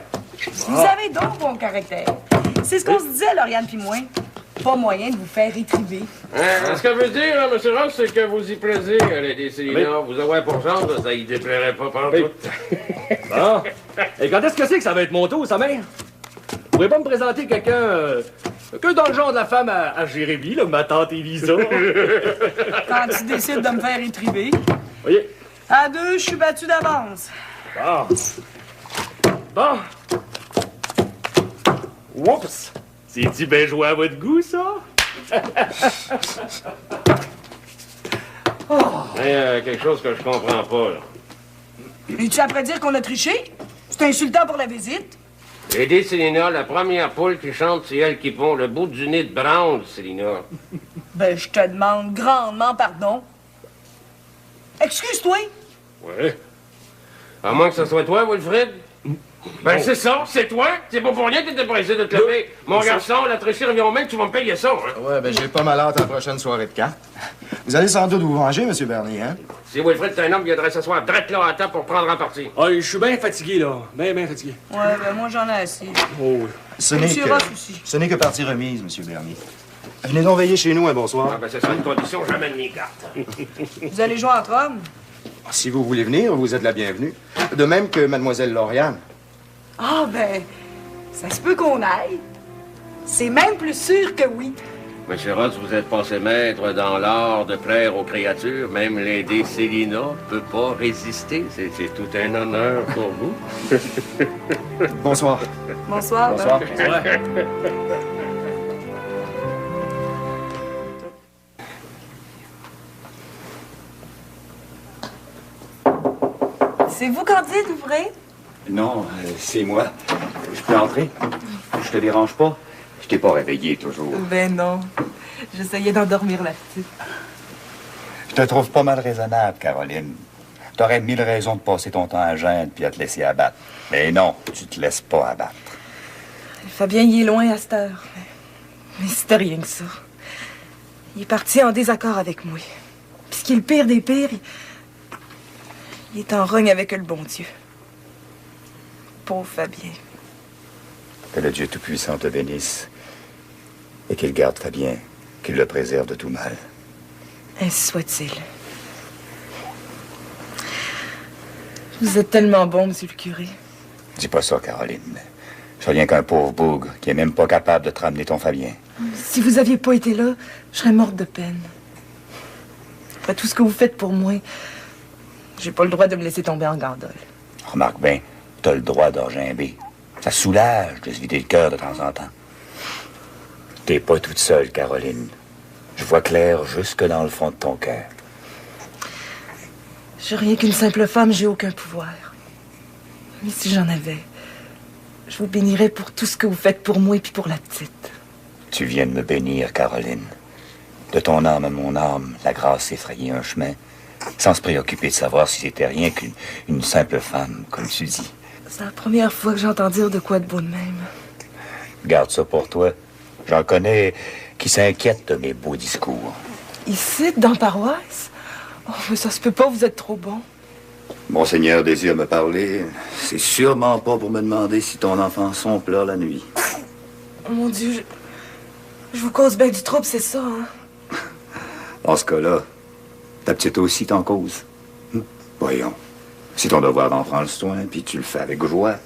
Vous avez donc bon caractère. C'est ce qu'on se disait, Lauriane puis moi. Pas moyen de vous faire rétriver. Ce que veut dire, hein, M. Ross, c'est que vous y plaisez, les Célina. Vous avez pour chance, ça y déplairait pas pendant tout. Bon. Et quand est-ce que c'est que ça va être mon tour, sa mère? Vous pourriez pas me présenter quelqu'un que dans le genre de la femme à Jérémie, là, ma tante Elisa? Quand tu décides de me faire rétriver. Voyez? À deux, je suis battu d'avance. Bon. Oups! C'est-tu bien joué à votre goût, ça? Quelque chose que je comprends pas, là. Es-tu après dire qu'on a triché? C'est insultant pour la visite. Lady Célina, la première poule qui chante, c'est elle qui pond le bout du nez de Brown, Célina. Ben, je te demande grandement pardon. Excuse-toi. Ouais. À moins que ce soit toi, Wilfrid. Ben, c'est ça, c'est toi. C'est pas pour rien que t'étais pressé de te lever. Mon garçon, la tricherie revient au même, tu vas me payer ça, hein. Ouais, ben j'ai pas mal hâte à la prochaine soirée de cartes. Vous allez sans doute vous venger, M. Bernier, hein? Si Wilfrid, t'es un homme qui viendrait s'asseoir drette là à table pour prendre en partie. Ah, je suis bien fatigué, là. Bien fatigué. Ouais, ben moi j'en ai assez. Oh oui. Ce n'est que partie remise, M. Bernier. Venez donc veiller chez nous un bonsoir. Ah, ben, c'est ça une condition, j'amène mes cartes. Vous allez jouer entre hommes? Si vous voulez venir, vous êtes la bienvenue. De même que Mademoiselle Lauriane. Ah, ben, ça se peut qu'on aille. C'est même plus sûr que oui. Monsieur Ross, vous êtes passé maître dans l'art de plaire aux créatures. Même Lady Célina peut pas résister. C'est tout un honneur pour vous. Bonsoir. Bonsoir. Bonsoir. C'est vous, Candide, ouvrez? Non, c'est moi. Je peux entrer? Je te dérange pas? Je t'ai pas réveillé, toujours. Ben non. J'essayais d'endormir la petite. Je te trouve pas mal raisonnable, Caroline. T'aurais 1000 raisons de passer ton temps à jeûne puis à te laisser abattre. Mais non, tu te laisses pas abattre. Fabien, il est loin à cette heure. Mais c'était rien que ça. Il est parti en désaccord avec moi. Puis ce qui est le pire des pires, il est en rogne avec le bon Dieu. Pauvre Fabien. Que le Dieu Tout-Puissant te bénisse et qu'il garde Fabien, qu'il le préserve de tout mal. Ainsi soit-il. Vous êtes tellement bon, monsieur le curé. Dis pas ça, Caroline. Je suis rien qu'un pauvre bougre qui est même pas capable de te ramener ton Fabien. Si vous aviez pas été là, je serais morte de peine. Après tout ce que vous faites pour moi, j'ai pas le droit de me laisser tomber en gandole. Remarque bien, t'as le droit d'orgimber. Ça soulage de se vider le cœur de temps en temps. T'es pas toute seule, Caroline. Je vois clair jusque dans le fond de ton cœur. Je suis rien qu'une simple femme, j'ai aucun pouvoir. Mais si j'en avais, je vous bénirais pour tout ce que vous faites pour moi et puis pour la petite. Tu viens de me bénir, Caroline. De ton âme à mon âme, la grâce s'est frayée un chemin, sans se préoccuper de savoir si c'était rien qu'une simple femme, comme tu dis. C'est la première fois que j'entends dire de quoi de beau de même. Garde ça pour toi. J'en connais qui s'inquiètent de mes beaux discours. Ici, dans la paroisse? Oh, mais ça se peut pas, vous êtes trop bon. Monseigneur désire me parler. C'est sûrement pas pour me demander si ton enfant pleure la nuit. Oh, mon Dieu, je vous cause bien du trouble, c'est ça, hein? Dans ce cas-là, ta petite aussi t'en cause. Voyons. C'est ton devoir d'en prendre soin, puis tu le fais avec joie.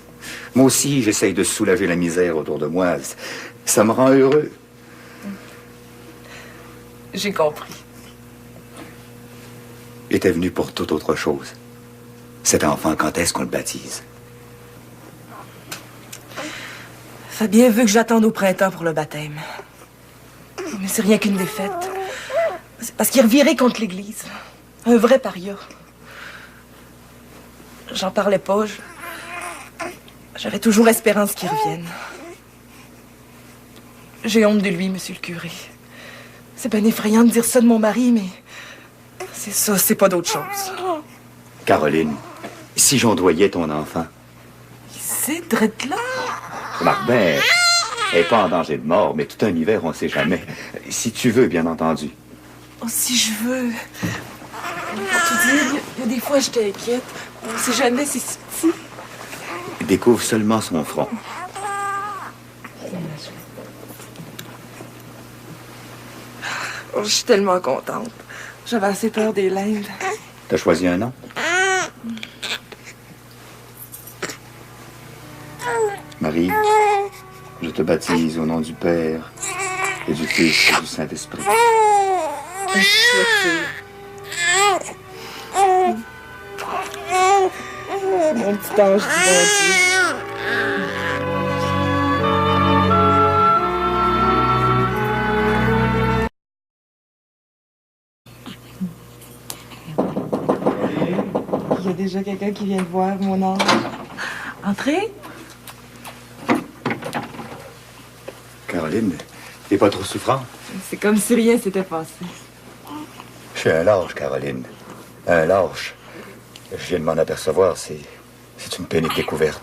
Moi aussi, j'essaye de soulager la misère autour de moi. Ça me rend heureux. J'ai compris. Il était venu pour toute autre chose. Cet enfant, quand est-ce qu'on le baptise? Fabien veut que j'attende au printemps pour le baptême. Mais c'est rien qu'une défaite. C'est parce qu'il revirait contre l'Église. Un vrai paria. J'en parlais pas. J'avais toujours espérance qu'il revienne. J'ai honte de lui, monsieur le curé. C'est bien effrayant de dire ça de mon mari, mais c'est ça, c'est pas d'autre chose. Caroline, si j'ondoyais ton enfant. C'est drette là. Remarque bien, elle n'est pas en danger de mort, mais tout un hiver, on ne sait jamais. Si tu veux, bien entendu. Oh, si je veux. Pour tout dire, il y a des fois, j'étais inquiète. On sait jamais, c'est si petit. Découvre seulement son front. Oh, je suis tellement contente. J'avais assez peur des lindes. T'as choisi un nom? Marie, je te baptise au nom du Père et du Fils et du Saint-Esprit. Mon petit ange du bon Dieu. Il y a déjà quelqu'un qui vient te voir, mon ange. Entrez. Caroline, t'es pas trop souffrante? C'est comme si rien s'était passé. Je suis un lâche, Caroline. Un lâche. Je viens de m'en apercevoir, c'est une pénible découverte.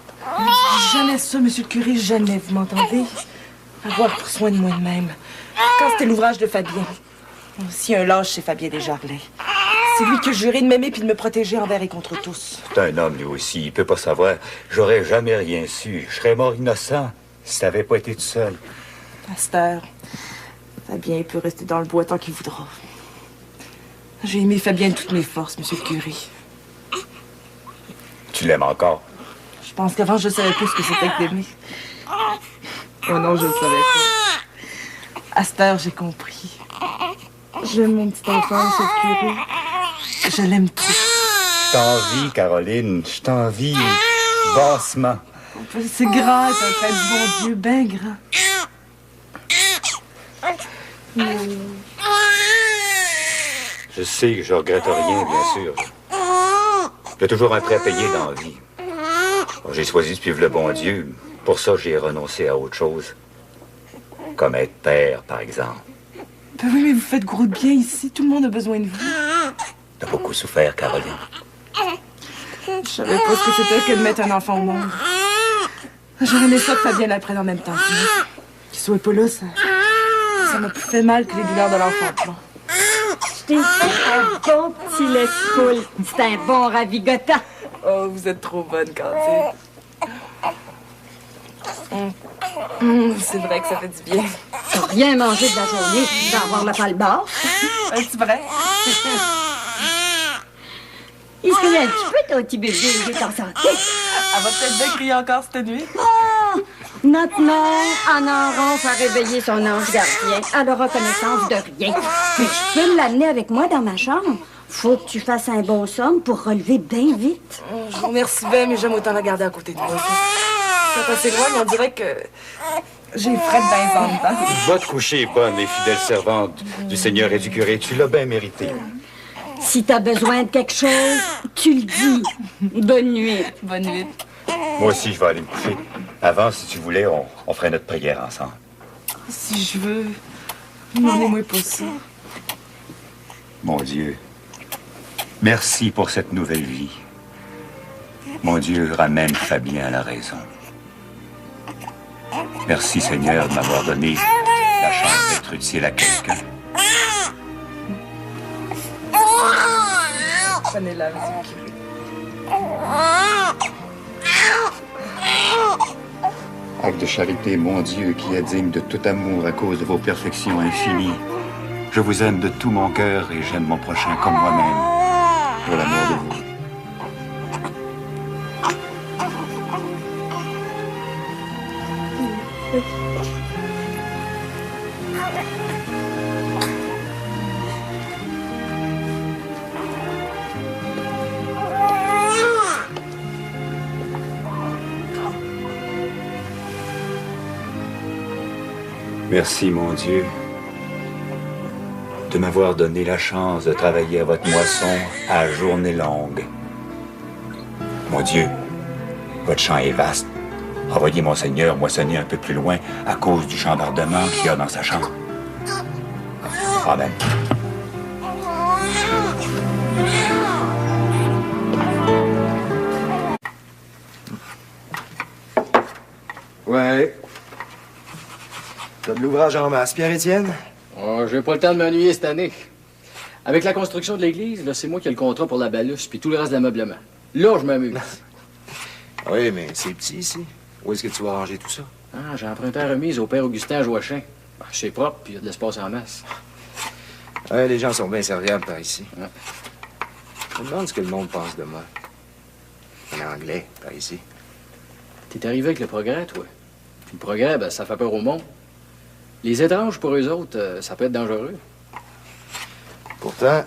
Jamais ça, monsieur le curé, jamais, vous m'entendez? Avoir pour soin de moi de même. Quand c'était l'ouvrage de Fabien. Si un lâche, c'est Fabien Desjardins. C'est lui que je jurais de m'aimer puis de me protéger envers et contre tous. C'est un homme, lui aussi. Il peut pas savoir. J'aurais jamais rien su. Je serais mort innocent si t'avais pas été tout seul. À cette heure, Fabien peut rester dans le bois tant qu'il voudra. J'ai aimé Fabien de toutes mes forces, monsieur le curé. Tu l'aimes encore? Je pense qu'avant, je savais plus ce que c'était que d'aimer. Oh non, je le savais pas. À cette heure, j'ai compris. J'aime mon petit enfant, monsieur le curé. Je l'aime trop. Je t'envie, Caroline. Je t'envie bassement. C'est grand, c'est un fait du bon Dieu, ben grand. Je sais que je regrette rien, bien sûr. J'ai toujours un prêt à payer dans la vie. Bon, j'ai choisi de suivre le bon Dieu. Pour ça, j'ai renoncé à autre chose. Comme être père, par exemple. Ben oui, mais vous faites gros de bien ici. Tout le monde a besoin de vous. T'as beaucoup souffert, Caroline. Je savais pas ce que c'était que de mettre un enfant au monde. J'aurais aimé ça que Fabien l'apprenne en même temps. Qu'il soit pas là, ça m'a plus fait mal que les douleurs de l'enfantement. Je t'ai fait un bon petit lait de poule. C'est un bon ravigotant. Oh, vous êtes trop bonne, Candide. C'est vrai que ça fait du bien. T'as rien mangé de la journée, tu vas avoir le pal-bas. C'est vrai? Il se crie un petit peu, ton petit bébé, il est en santé. Elle va peut-être bien crier encore cette nuit. Oh! Notre mère, en enronce, a réveillé son ange gardien. Elle aura connaissance de rien. Mais je peux l'amener avec moi dans ma chambre. Faut que tu fasses un bon somme pour relever bien vite. Je vous remercie bien, mais j'aime autant la garder à côté de moi. Quand elle s'éloigne, on dirait que j'ai Fred dans les dedans. Va te coucher, bonne et fidèle servante du Seigneur et du curé. Tu l'as bien mérité. Si t'as besoin de quelque chose, tu le dis. Bonne nuit. Bonne nuit. Moi aussi, je vais aller me coucher. Avant, si tu voulais, on ferait notre prière ensemble. Si je veux, demandez-moi pas ça. Mon Dieu, merci pour cette nouvelle vie. Mon Dieu, ramène Fabien à la raison. Merci, Seigneur, de m'avoir donné la chance d'être utile à quelqu'un. Prenez-la, monsieur le curé. Acte de charité, mon Dieu, qui est digne de tout amour à cause de vos perfections infinies. Je vous aime de tout mon cœur et j'aime mon prochain comme moi-même, pour l'amour de vous. Merci, mon Dieu, de m'avoir donné la chance de travailler à votre moisson à journée longue. Mon Dieu, votre champ est vaste. Envoyez mon Seigneur moissonner un peu plus loin à cause du chambardement qu'il y a dans sa chambre. Amen. Ouais. T'as de l'ouvrage en masse, Pierre-Étienne? Oh, j'ai pas le temps de m'ennuyer cette année. Avec la construction de l'église, là, c'est moi qui ai le contrat pour la baluche puis tout le reste de l'ameublement. Là, je m'amuse. Oui, mais c'est petit ici. Où est-ce que tu vas ranger tout ça? Ah, j'ai emprunté la remise au père Augustin à Joachim. Ben, c'est propre, puis il y a de l'espace en masse. Ouais, les gens sont bien serviables par ici. Ouais. Je me demande ce que le monde pense de moi. En anglais, par ici. T'es arrivé avec le progrès, toi. Puis le progrès, ben, ça fait peur au monde. Les étranges, pour eux autres, ça peut être dangereux. Pourtant,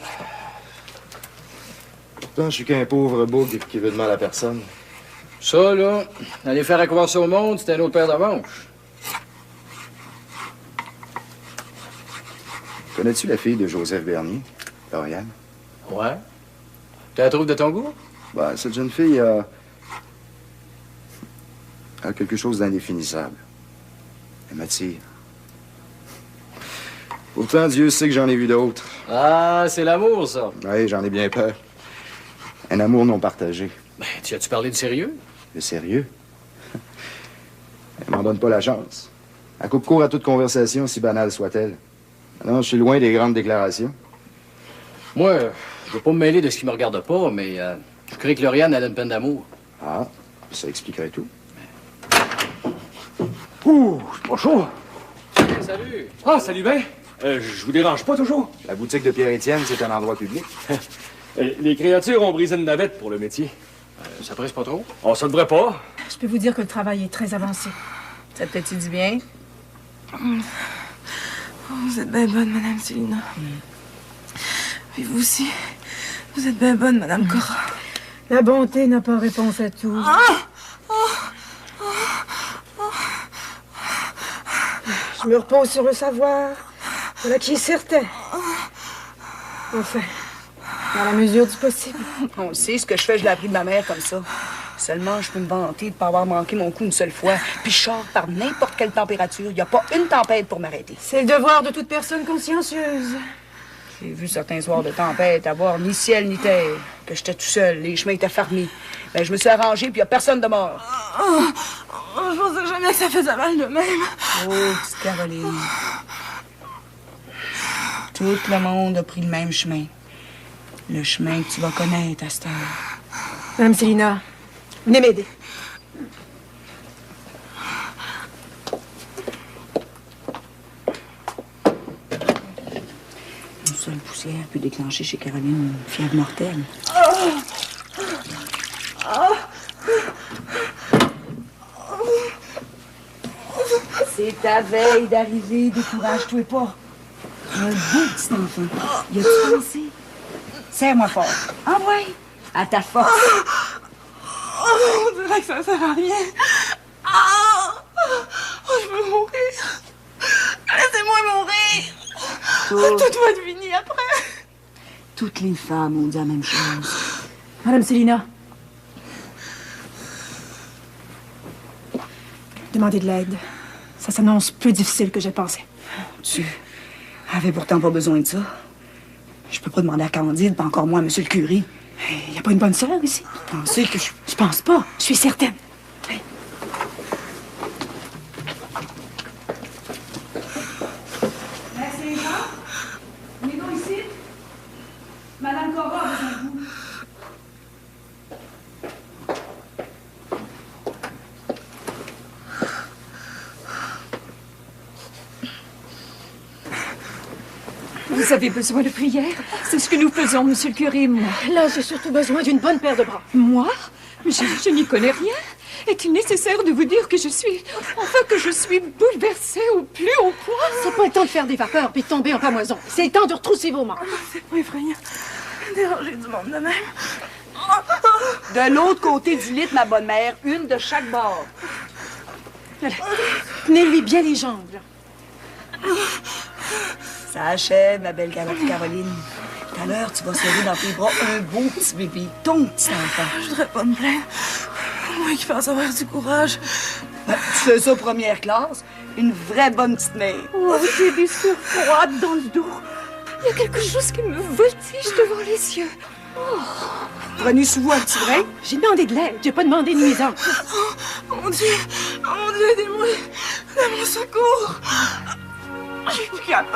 je suis qu'un pauvre bougre qui veut de mal à personne. Ça, là, aller faire accroire ça au monde, c'est un autre paire de manches. Connais-tu la fille de Joseph Bernier, Lauriane? Ouais. Tu la trouves de ton goût? Ben, cette jeune fille a quelque chose d'indéfinissable. Elle m'attire. Pourtant, Dieu sait que j'en ai vu d'autres. Ah, c'est l'amour, ça. Oui, j'en ai bien peur. Un amour non partagé. Ben, tu as-tu parlé de sérieux? De sérieux? Elle m'en donne pas la chance. Elle coupe court à toute conversation, si banale soit-elle. Non, je suis loin des grandes déclarations. Moi, je veux pas me mêler de ce qui me regarde pas, mais je crois que Lauriane, elle a une peine d'amour. Ah, ça expliquerait tout. Ouh, c'est pas chaud. Salut. Ah, salut ben. Je vous dérange pas toujours. La boutique de Pierre-Étienne, c'est un endroit public. Les créatures ont brisé une navette pour le métier. Ça presse pas trop? On ça devrait pas. Je peux vous dire que le travail est très avancé. Ça te dit bien? Oh, vous êtes bien bonne, Madame Célina. Puis vous aussi, vous êtes bien bonne, Madame Cora. La bonté n'a pas réponse à tout. Je me repose sur le savoir. Voilà qui est certain. Enfin, dans la mesure du possible. On le sait, ce que je fais, je l'ai appris de ma mère comme ça. Seulement, je peux me vanter de ne pas avoir manqué mon coup une seule fois. Puis je sors par n'importe quelle température. Il n'y a pas une tempête pour m'arrêter. C'est le devoir de toute personne consciencieuse. J'ai vu certains soirs de tempête avoir ni ciel ni terre. Que j'étais tout seul, les chemins étaient fermés. Ben, je me suis arrangé, puis il n'y a personne de mort. Je pensais jamais que ça faisait mal de même. Oh, petite Caroline. Tout le monde a pris le même chemin. Le chemin que tu vas connaître à cette heure. Madame Célina, venez m'aider. Une seule poussière peut déclencher chez Caroline une fièvre mortelle. C'est ta veille d'arriver, décourage-toi pas. Un beau petit enfant. Y a-tu ici? Serre-moi fort. Envoie! À ta force. On dirait que ça sert à rien. Je veux mourir. Laissez-moi mourir. Tout va être fini après. Toutes les femmes ont dit la même chose. Madame Célina. Demandez de l'aide. Ça s'annonce plus difficile que j'ai pensé. Tu avais pourtant pas besoin de ça. Je peux pas demander à Candide, pas encore moins à Monsieur le curé. Il y a pas une bonne sœur ici? Vous pensez que Je pense pas. Je suis certaine. Merci, Jean. Venez-nous ici. Madame Cora a besoin de vous. Vous avez besoin de prière? C'est ce que nous faisons, monsieur le curé et moi. Là, j'ai surtout besoin d'une bonne paire de bras. Moi? Mais je n'y connais rien. Est-il nécessaire de vous dire que je suis... Enfin, que je suis bouleversée au plus haut point? C'est pas le temps de faire des vapeurs puis de tomber en pamoison. C'est le temps de retrousser vos manches. C'est pas effrayant. Déranger du monde de même. De l'autre côté du lit, ma bonne mère, une de chaque bord. Tenez-lui bien les jambes, là. Ça achève, ma belle Caroline. Tout à l'heure, tu vas serrer dans tes bras un beau petit bébé, ton petit enfant. Je voudrais pas me plaindre. Moi qui pense avoir du courage. Ben, tu fais ça première classe, une vraie bonne petite mère. Oh, j'ai des sueurs froides dans le dos. Il y a quelque chose qui me voltige devant les yeux. Oh. Prenez sous vous un petit brin. J'ai demandé de l'aide, j'ai pas demandé de nuisance. Oh, mon Dieu, aidez-moi. Donnez mon secours. Je suis plus capable.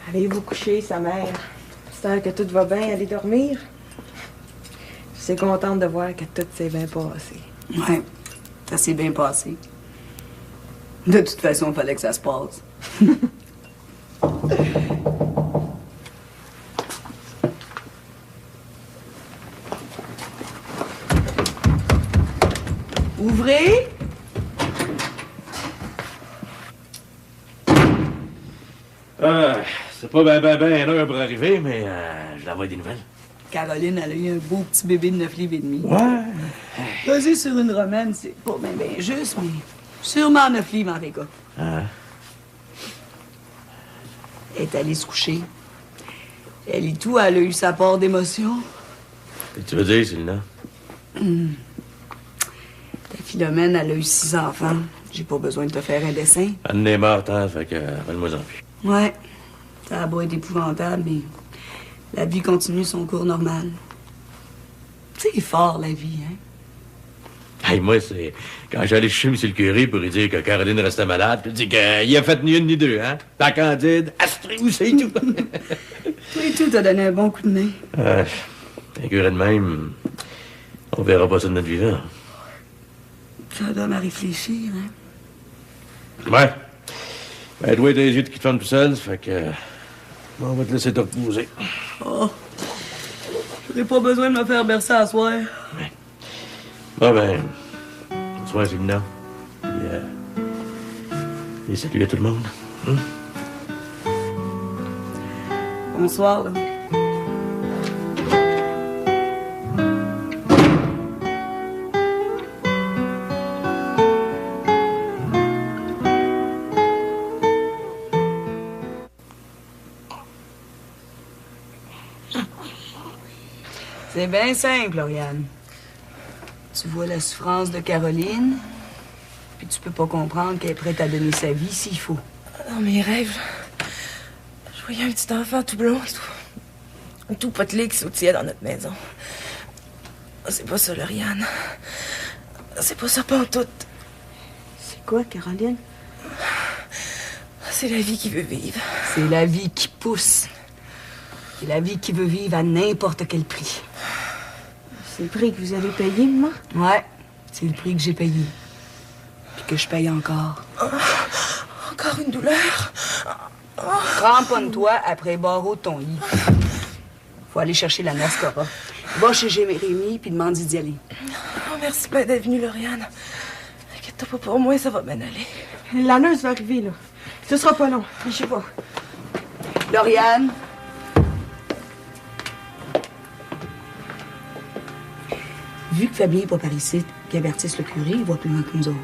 Allez-vous coucher, sa mère? J'espère que tout va bien, allez dormir. Je suis contente de voir que tout s'est bien passé. Ouais, ça s'est bien passé. De toute façon, il fallait que ça se passe. Ouvrez! C'est pas ben une heure pour arriver, mais je l'envoie des nouvelles. Caroline, elle a eu un beau petit bébé de 9 livres et demi. Ouais. Posé sur une romaine, c'est pas bien juste, mais sûrement 9 livres en tout cas. Ah. Elle est allée se coucher. Elle et tout, elle a eu sa part d'émotion. Qu'est-ce que tu veux dire, Célina? Ta Philomène, elle a eu 6 enfants. J'ai pas besoin de te faire un dessin. Anne est morte, hein, fait que rappelle-moi-en plus. Ouais, ça a beau être épouvantable, mais la vie continue son cours normal. C'est fort, la vie, hein? Hey, moi, c'est quand j'allais chez M. le curé pour lui dire que Caroline restait malade, puis il dit qu'il a fait ni une ni deux, hein? La Candide, Astrée, c'est tout. Toi et tout, t'as donné un bon coup de main. Un curé de même, on verra pas ça de notre vivant. Ça donne à réfléchir, hein? Ouais. Ben, toi, t'as les yeux qui te ferment tout seul, ça fait que... on va te laisser te reposer. Oh, j'aurais pas besoin de me faire bercer à soir. Ouais. Ah ben, bonsoir, Célina. Et salut à tout le monde. Bonsoir, là. C'est bien simple, Lauriane. Tu vois la souffrance de Caroline, puis tu peux pas comprendre qu'elle est prête à donner sa vie s'il faut. Dans mes rêves, je voyais un petit enfant tout blond, tout potelé qui sautillait dans notre maison. c'est pas ça, Lauriane. C'est pas ça, pas en tout. C'est quoi, Caroline? C'est la vie qui veut vivre. C'est la vie qui pousse. C'est la vie qui veut vivre à n'importe quel prix. C'est le prix que vous avez payé, maman? Ouais, c'est le prix que j'ai payé. Puis que je paye encore. Encore une douleur. Cramponne-toi après les barreaux de ton lit. Faut aller chercher la Nascora. Va chez Jérémy puis demande d'y aller. Oh, merci bien d'être venue, Lauriane. Inquiète-toi pas pour moi, ça va bien aller. La nurse va arriver, là. Ce sera pas long. Je sais pas. Lauriane. Vu que Fabien n'est pas par ici, qu'il avertisse le curé, il voit plus loin que nous autres.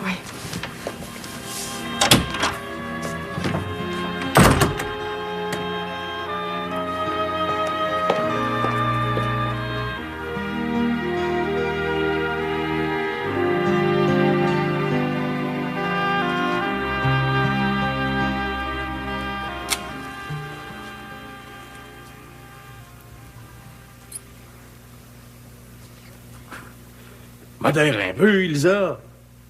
Oui. Modère un peu, Elisa.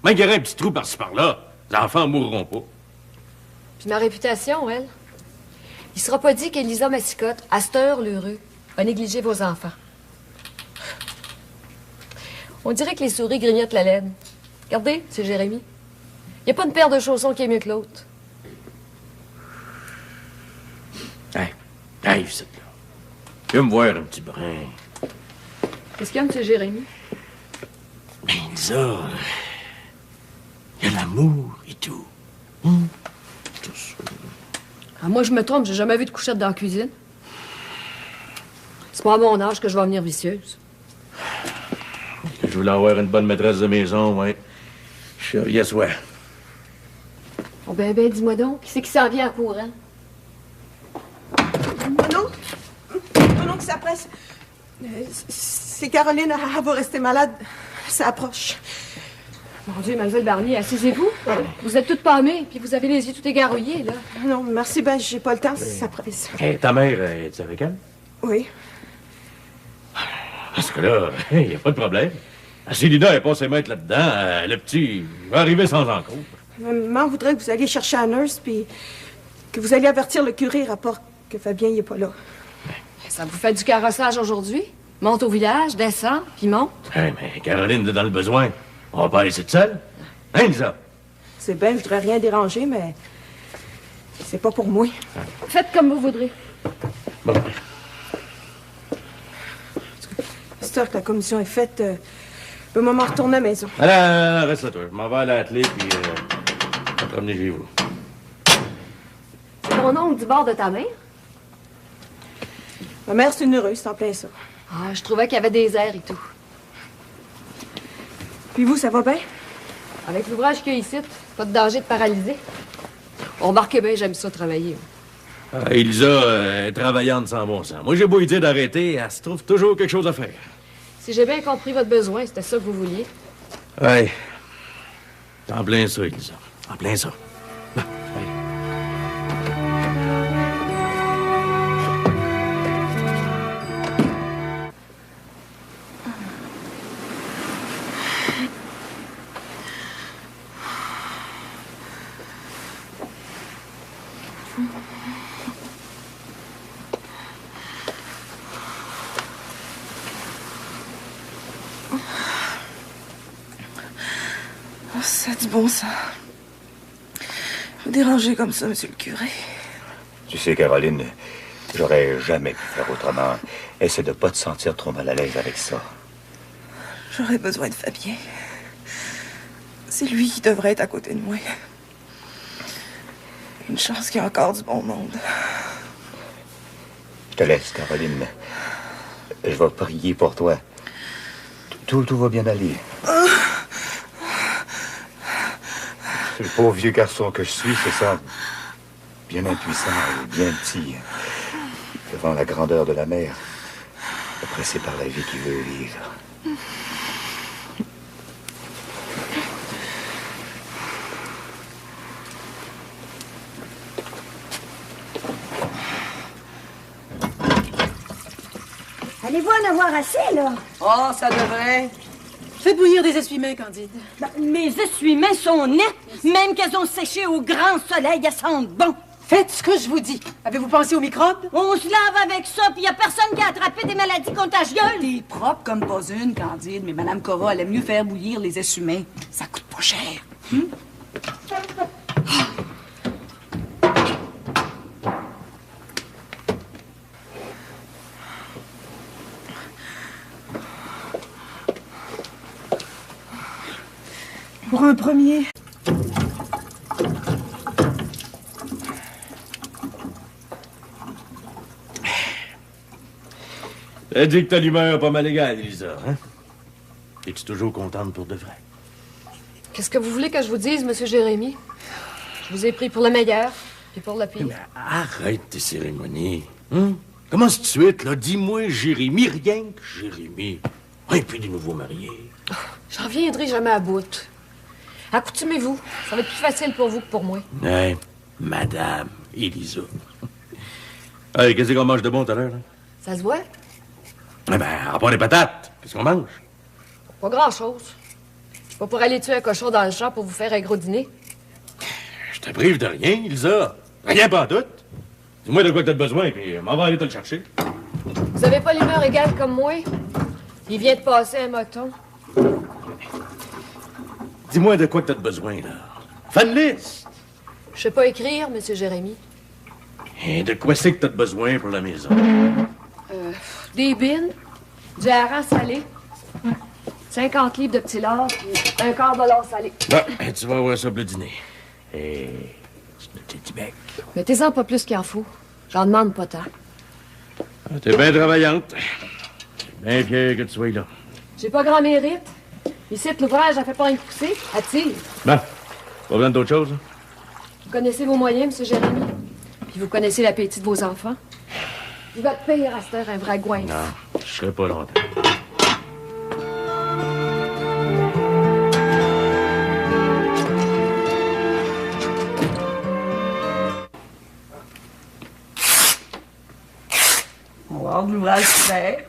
Même qu'il y aurait un petit trou par-ci par-là, les enfants mourront pas. Puis ma réputation, elle. Il sera pas dit qu'Élisa Massicotte, à cette heure, l'heureux, a négligé vos enfants. On dirait que les souris grignotent la laine. Regardez, c'est Jérémy. Il n'y a pas une paire de chaussons qui est mieux que l'autre. Hey, c'est là. Viens me voir un petit brin. Qu'est-ce qu'il y a, M. Jérémy? Ben, Elisa, il y a l'amour et tout. Tout ça. Ah, moi, je me trompe, j'ai jamais vu de couchette dans la cuisine. C'est pas à mon âge que je vais venir vicieuse. Je voulais avoir une bonne maîtresse de maison, ouais. Yes, ouais. Oh, ben, dis-moi donc, qui c'est qui s'en vient en courant? Non, que ça presse. C'est Caroline, elle va rester malade. Ça approche. Mon Dieu, Mademoiselle Barnier, asseyez-vous. Vous êtes toute pâmée, puis vous avez les yeux tout égarouillés, là. Non, merci, ben, j'ai pas le temps, ça presse. Hey, ta mère, es-tu avec elle? Oui. Parce que là, il n'y a pas de problème. Célina est passée mettre là-dedans. Le petit va arriver sans encombre. Maman voudrait que vous alliez chercher la nurse, puis que vous alliez avertir le curé, rapport que Fabien n'est pas là. Ça vous fait du carrossage aujourd'hui? Monte au village, descend, puis monte. Hey, mais Caroline est dans le besoin. On va pas laisser de seule. Hein, Lisa? C'est bien, je voudrais rien déranger, mais c'est pas pour moi. Faites comme vous voudrez. Bon. C'est sûr que la commission est faite. Je peux m'en retourner à la maison. Allez, reste là, toi. Je m'en vais à l'atelier, puis je vais te ramener chez vous. C'est ton oncle du bord de ta mère? Ma mère, c'est une heureuse, c'est en plein ça. Ah, je trouvais qu'il y avait des airs et tout. Puis vous, ça va bien? Avec l'ouvrage qu'il y a ici, pas de danger de paralyser. On remarque bien, j'aime ça travailler. Elisa est travaillante sans bon sens. Moi, j'ai beau lui dire d'arrêter, elle se trouve toujours quelque chose à faire. Si j'ai bien compris votre besoin, c'était ça que vous vouliez. Ouais. C'est en plein ça, Elisa. En plein ça. Bon, allez. Ça a du bon sens. Vous dérangez comme ça, monsieur le curé. Tu sais, Caroline, j'aurais jamais pu faire autrement. Essaie de pas te sentir trop mal à l'aise avec ça. J'aurais besoin de Fabien. C'est lui qui devrait être à côté de moi. Une chance qu'il y a encore du bon monde. Je te laisse, Caroline. Je vais prier pour toi. Tout va bien aller. Le pauvre vieux garçon que je suis, c'est ça. Bien impuissant et bien petit. Devant la grandeur de la mer. Oppressé par la vie qui veut vivre. Allez-vous en avoir assez, là? Oh, ça devrait. Faites bouillir des essuie-mains, Candide. Ben, mes essuie-mains sont nettes. Même qu'elles ont séché au grand soleil, elles sentent bon. Faites ce que je vous dis. Avez-vous pensé aux microbes? On se lave avec ça, puis y a personne qui a attrapé des maladies contagieuses. T'es propre comme pas une, Candide, mais Madame Cora, elle aime mieux faire bouillir les essuie-mains. Ça coûte pas cher. Pour un premier. Elle dit que t'as l'humeur pas mal égale, Elisa, hein? Es-tu toujours contente pour de vrai? Qu'est-ce que vous voulez que je vous dise, Monsieur Jérémy? Je vous ai pris pour le meilleur, puis pour le pire. Mais arrête tes cérémonies. Hein? Commence tout de suite, là. Dis-moi Jérémy, rien que Jérémy. Et puis des nouveaux mariés. J'en reviendrai jamais à bout. Accoutumez-vous. Ça va être plus facile pour vous que pour moi. Ouais, Madame Elisa. Hey, qu'est-ce qu'on mange de bon tout à l'heure, là? Ça se voit? Eh ben, à part des patates, qu'est-ce qu'on mange? Pas grand-chose. Je suis pas pour aller tuer un cochon dans le champ pour vous faire un gros dîner. Je te prive de rien, Elisa. Rien pas tout. Dis-moi de quoi t'as besoin, puis m'en va aller te le chercher. Vous avez pas l'humeur égale comme moi? Il vient de passer un moton. Dis-moi de quoi t'as besoin, là. Fais une liste. Je sais pas écrire, Monsieur Jérémy. Et de quoi c'est que t'as besoin pour la maison? Des bines, du hareng salé, 50 livres de petits lards, puis un quart de lard salé. Bon, tu vas avoir ça pour le dîner. Et c'est un petit bec. Mettez-en pas plus qu'il en faut. J'en demande pas tant. T'es bien travaillante. Bien fier que tu sois là. J'ai pas grand mérite. Ici, l'ouvrage, elle fait pas rien de pousser. Elle tire. Bon, pas besoin d'autre chose? Hein? Vous connaissez vos moyens, Monsieur Jérémy. Puis vous connaissez l'appétit de vos enfants. Puis votre père, à cette heure, un vrai goin. Non, je serai pas longtemps. On va avoir de l'ouvrage faire.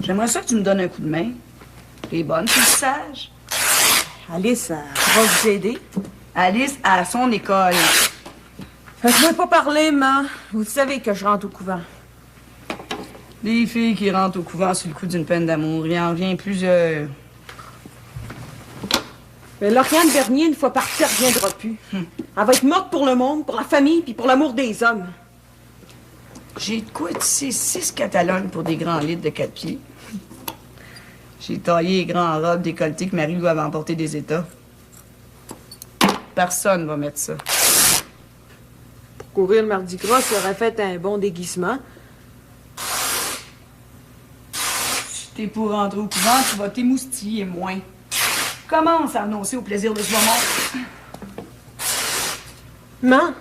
J'aimerais ça que tu me donnes un coup de main. T'es bonne, tu es sage. Alice, elle va vous aider. Alice à son école. Faites-moi pas parler, ma. Vous savez que je rentre au couvent. Des filles qui rentrent au couvent sur le coup d'une peine d'amour. Il en vient plusieurs. Mais Lauriane Bernier, une fois partie, elle reviendra plus. Elle va être morte pour le monde, pour la famille, puis pour l'amour des hommes. J'ai de quoi tisser 6 Catalognes pour des grands litres de 4 pieds. J'ai taillé les grands robes décolletées que Marie-Lou avait emportées des États. Personne va mettre ça. Pour courir le Mardi Gras, ça aurait fait un bon déguisement. Si t'es pour rentrer au couvent, tu vas t'émoustiller moins. Commence à annoncer au plaisir de ce moment. Maman,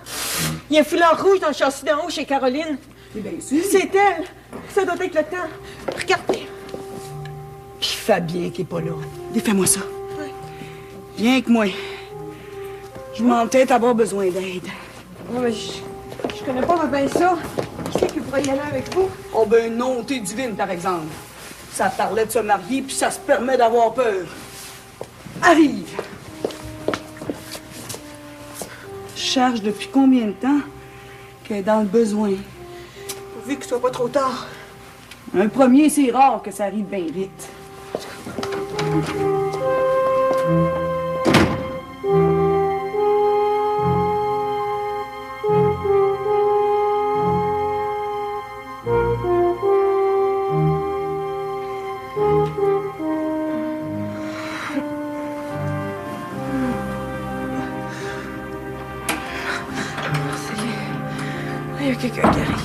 il y a un foulard rouge dans le châssis d'en haut chez Caroline. C'est bien sûr. C'est elle. Ça doit être le temps. Regardez. Puis Fabien qui est pas là. Défais-moi ça. Viens avec moi. Je m'en peut-être avoir besoin d'aide. Ouais, mais je connais pas bien ça. Qui c'est qui pourrait y aller avec vous? Oh ben non, t'es divine, par exemple. Ça parlait de se marier, puis ça se permet d'avoir peur. Arrive! Je cherche depuis combien de temps qu'elle est dans le besoin? Pourvu que ce soit pas trop tard. Un premier, c'est rare que ça arrive bien vite. Il y a quelqu'un qui arrive.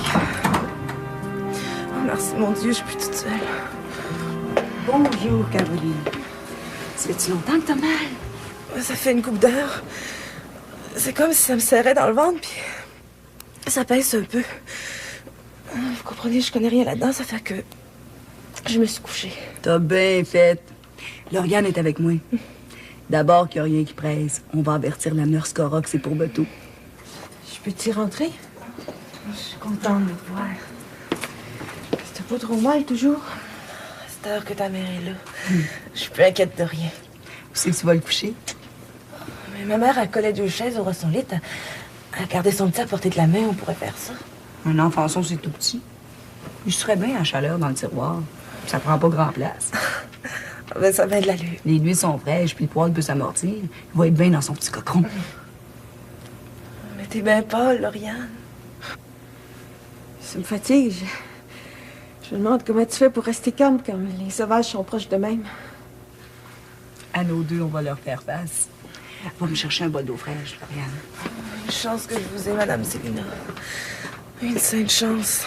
Oh, merci, mon Dieu, je suis plus toute seule. Bonjour, Caroline. Ça fait-tu longtemps que t'as mal? Ça fait une couple d'heures. C'est comme si ça me serrait dans le ventre, puis ça pèse un peu. Vous comprenez, je connais rien là-dedans, ça fait que je me suis couchée. T'as bien fait. Lauriane est avec moi. D'abord qu'il n'y a rien qui presse. On va avertir la nurse Cora que c'est pour Beto. Je peux-y rentrer? Je suis contente de te voir. S'il te pas trop mal, toujours? À cette heure que ta mère est là. Je suis plus inquiète de rien. Où c'est que tu vas le coucher? Mais ma mère, elle collait 2 chaises au ras de son lit. Elle gardait son petit à portée de la main, on pourrait faire ça. Un enfançon, c'est tout petit. Je serais bien à chaleur dans le tiroir. Ça prend pas grand place. Ben, ça met de l'allure. Les huiles sont fraîches, puis le poil peut s'amortir. Il va être bien dans son petit cochon. Mais t'es bien pâle, Lauriane. Ça me fatigue. Je me demande comment tu fais pour rester calme quand les sauvages sont proches de même. À nos deux, on va leur faire face. Va me chercher un bol d'eau fraîche, Lauriane. Une chance que je vous ai, Madame Célina. Une sainte chance.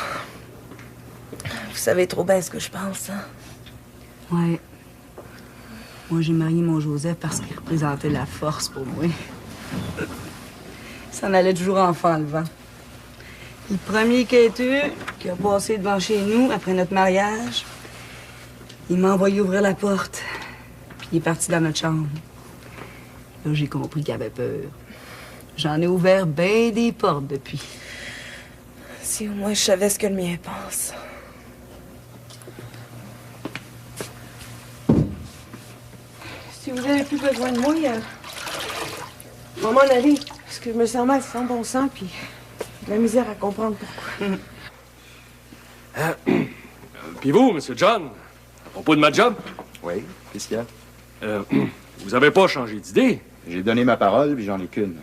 Vous savez trop bien ce que je pense, hein? Ouais. Moi, j'ai marié mon Joseph parce qu'il représentait la force pour moi. Ça en allait toujours enfant, le vent. Le premier quêteux qui a passé devant chez nous après notre mariage, il m'a envoyé ouvrir la porte. Puis il est parti dans notre chambre. Là, j'ai compris qu'il avait peur. J'en ai ouvert bien des portes depuis. Si au moins je savais ce que le mien pense. Si vous avez plus besoin de moi, on va m'en aller. Parce que je me sens mal sans bon sens, puis j'ai de la misère à comprendre pourquoi. Puis vous, M. John, à propos de ma job? Oui, qu'est-ce qu'il y a? Vous avez pas changé d'idée? J'ai donné ma parole, puis j'en ai qu'une.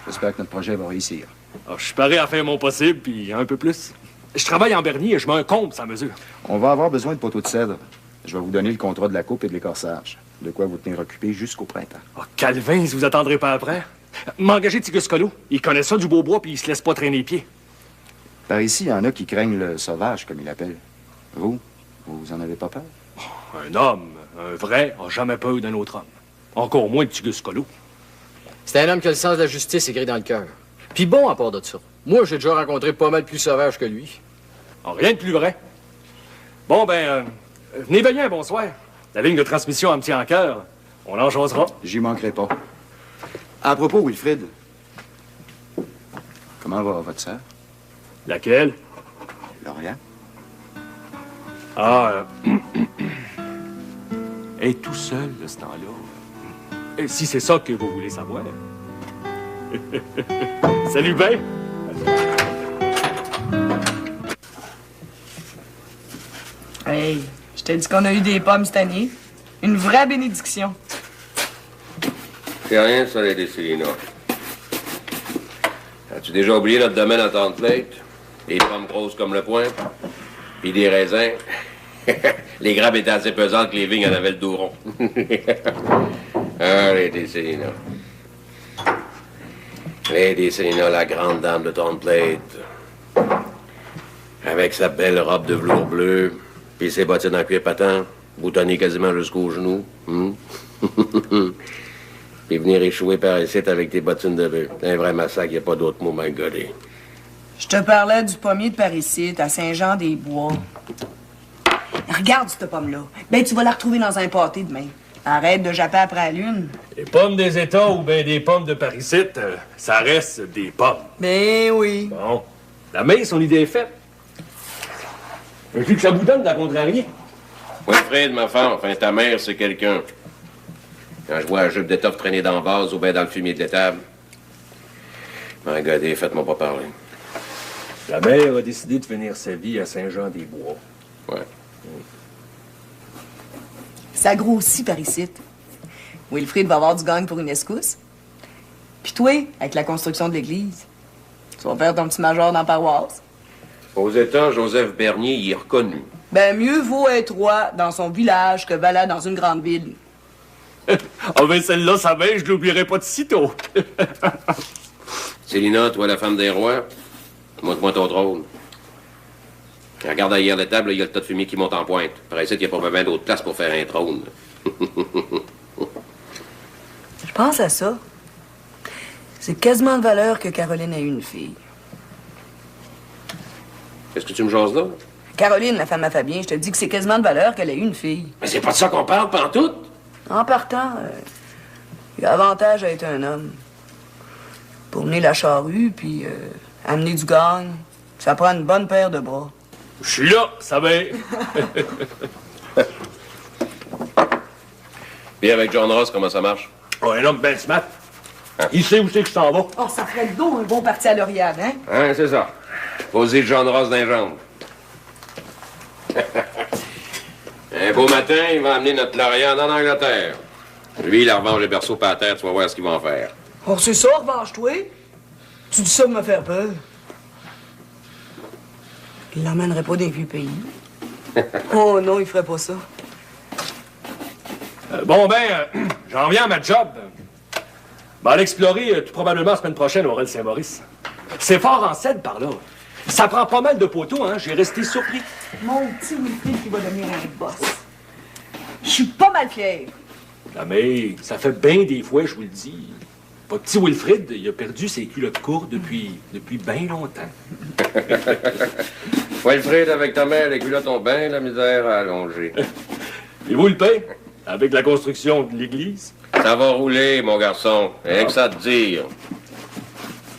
J'espère que notre projet va réussir. Alors, je suis prêt à faire mon possible, puis un peu plus. Je travaille en Bernier et je mets un comble sa mesure. On va avoir besoin de poteaux de cèdre. Je vais vous donner le contrat de la coupe et de l'écorsage. De quoi vous tenir occupé jusqu'au printemps. Oh, Calvin, si vous attendrez pas après. M'engager Tigus Colo. Il connaît ça du beau bois, puis il se laisse pas traîner les pieds. Par ici, il y en a qui craignent le sauvage, comme il l'appelle. Vous en avez pas peur? Un homme, un vrai, a jamais peur d'un autre homme. Encore moins de Tigus Colo. C'est un homme qui a le sens de la justice écrit dans le cœur. Puis bon, à part de ça. Moi, j'ai déjà rencontré pas mal plus sauvage que lui. Oh, rien de plus vrai. Bon, venez veiller un bonsoir. La ligne de transmission me tient en cœur. On en jasera. J'y manquerai pas. À propos, Wilfrid, comment va votre sœur? Laquelle? Lauriane. Elle est tout seul de ce temps-là. Et si c'est ça que vous voulez savoir. Salut, ben. Hey, je t'ai dit qu'on a eu des pommes cette année. Une vraie bénédiction. C'est rien, ça, les Célina. As-tu déjà oublié notre domaine à Template? Des pommes grosses comme le poing, puis des raisins. Les grappes étaient assez pesantes que les vignes en avaient le dos rond. Ah, Lady Célina. Lady Célina, la grande dame de Template. Avec sa belle robe de velours bleu, puis ses bottines en cuir patent, boutonnées quasiment jusqu'aux genoux. Puis venir échouer par ici avec tes bottines de bœuf. C'est un vrai massacre, il n'y a pas d'autre mot mal godé. Je te parlais du pommier de Paris-Site, à Saint-Jean-des-Bois. Regarde cette pomme-là. Ben, tu vas la retrouver dans un pâté demain. Arrête de japper après la lune. Les pommes des États ou bien des pommes de Paris-Site, ça reste des pommes. Ben oui. Bon. La main, son idée est faite. Veux-tu que ça vous donne de la contrarier? Wilfrid, ma femme, enfin, ta mère, c'est quelqu'un. Quand je vois un jupe d'étoffe traîner dans le vase ou bien dans le fumier de l'étable. Regardez, faites-moi pas parler. La mère a décidé de finir sa vie à Saint-Jean-des-Bois. Ouais. Ça grossit par ici. Wilfrid va avoir du gagne pour une escousse. Puis toi, avec la construction de l'église, tu vas faire ton petit major dans la paroisse. Aux États, Joseph Bernier y est reconnu. Ben, mieux vaut être roi dans son village que valet dans une grande ville. Ah ben celle-là, sa mère, je l'oublierai pas de sitôt. Célina, toi, la femme des rois, montre-moi ton trône. Regarde derrière la table, il y a le tas de fumier qui monte en pointe. Par ici, il n'y a pas vraiment d'autre place pour faire un trône. Je pense à ça. C'est quasiment de valeur que Caroline ait eu une fille. Qu'est-ce que tu me jases là? Caroline, la femme à Fabien, je te dis que c'est quasiment de valeur qu'elle ait eu une fille. Mais c'est pas de ça qu'on parle, pantoute! En partant, il y a avantage à être un homme. Pour mener la charrue, puis amener du gagne, ça prend une bonne paire de bras. Je suis là, ça va. Puis avec John Ross, comment ça marche? Oh, un homme ben smart. Il sait où c'est que je t'en vais. Oh, ça ferait donc un bon parti à l'Oriade, hein? Hein, c'est ça. Poser John Ross dans les jambes. Un beau matin, il va amener notre Lauriane en Angleterre. Lui, il la revanche les berceaux par terre, tu vas voir ce qu'ils vont faire. Oh, c'est ça, revanche-toi. Tu dis ça pour me faire peur. Il l'emmènerait pas dans les vieux pays. Oh non, il ferait pas ça. J'en viens à ma job. Ben, à l'explorer, tout probablement la semaine prochaine au Saint-Maurice. C'est fort en cèdre par là. Ça prend pas mal de poteaux, hein? J'ai resté surpris. Mon petit Wilfrid qui va devenir un boss. Je suis pas mal fière. Ah, mais ça fait bien des fois, je vous le dis. Votre petit Wilfrid, il a perdu ses culottes courtes depuis bien longtemps. Wilfrid, avec ta mère, les culottes ont bien la misère à allonger. Et vous le paye? Avec la construction de l'église? Ça va rouler, mon garçon. Rien que ça te dire.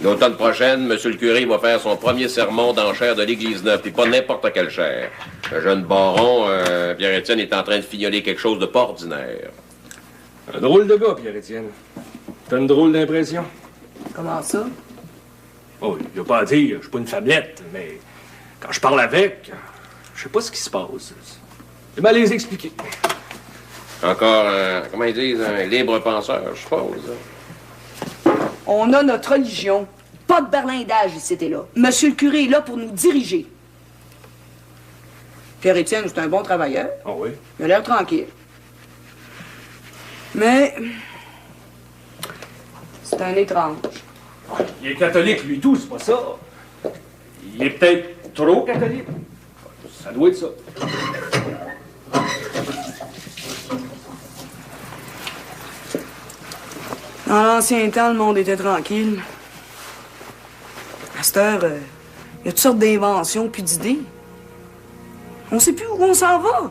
L'automne prochaine, M. le curé va faire son premier sermon d'enchère de l'église neuve, puis pas n'importe quelle chaire. Le jeune baron, Pierre-Étienne, est en train de fignoler quelque chose de pas ordinaire. Un drôle de gars, Pierre-Étienne. T'as une drôle d'impression. Comment ça? Oh, il n'y a pas à dire, je suis pas une femmelette, mais quand je parle avec, je sais pas ce qui se passe. C'est mal les expliquer. Encore, comment ils disent, un libre penseur, je suppose. On a notre religion. Pas de berlindage ici et là. Monsieur le curé est là pour nous diriger. Pierre-Étienne, c'est un bon travailleur. Ah oui? Il a l'air tranquille. Mais... c'est un étrange. Il est catholique, lui, tout, c'est pas ça. Il est peut-être trop catholique. Ça doit être ça. Dans l'ancien temps, le monde était tranquille. À cette heure, il y a toutes sortes d'inventions puis d'idées. On sait plus où on s'en va.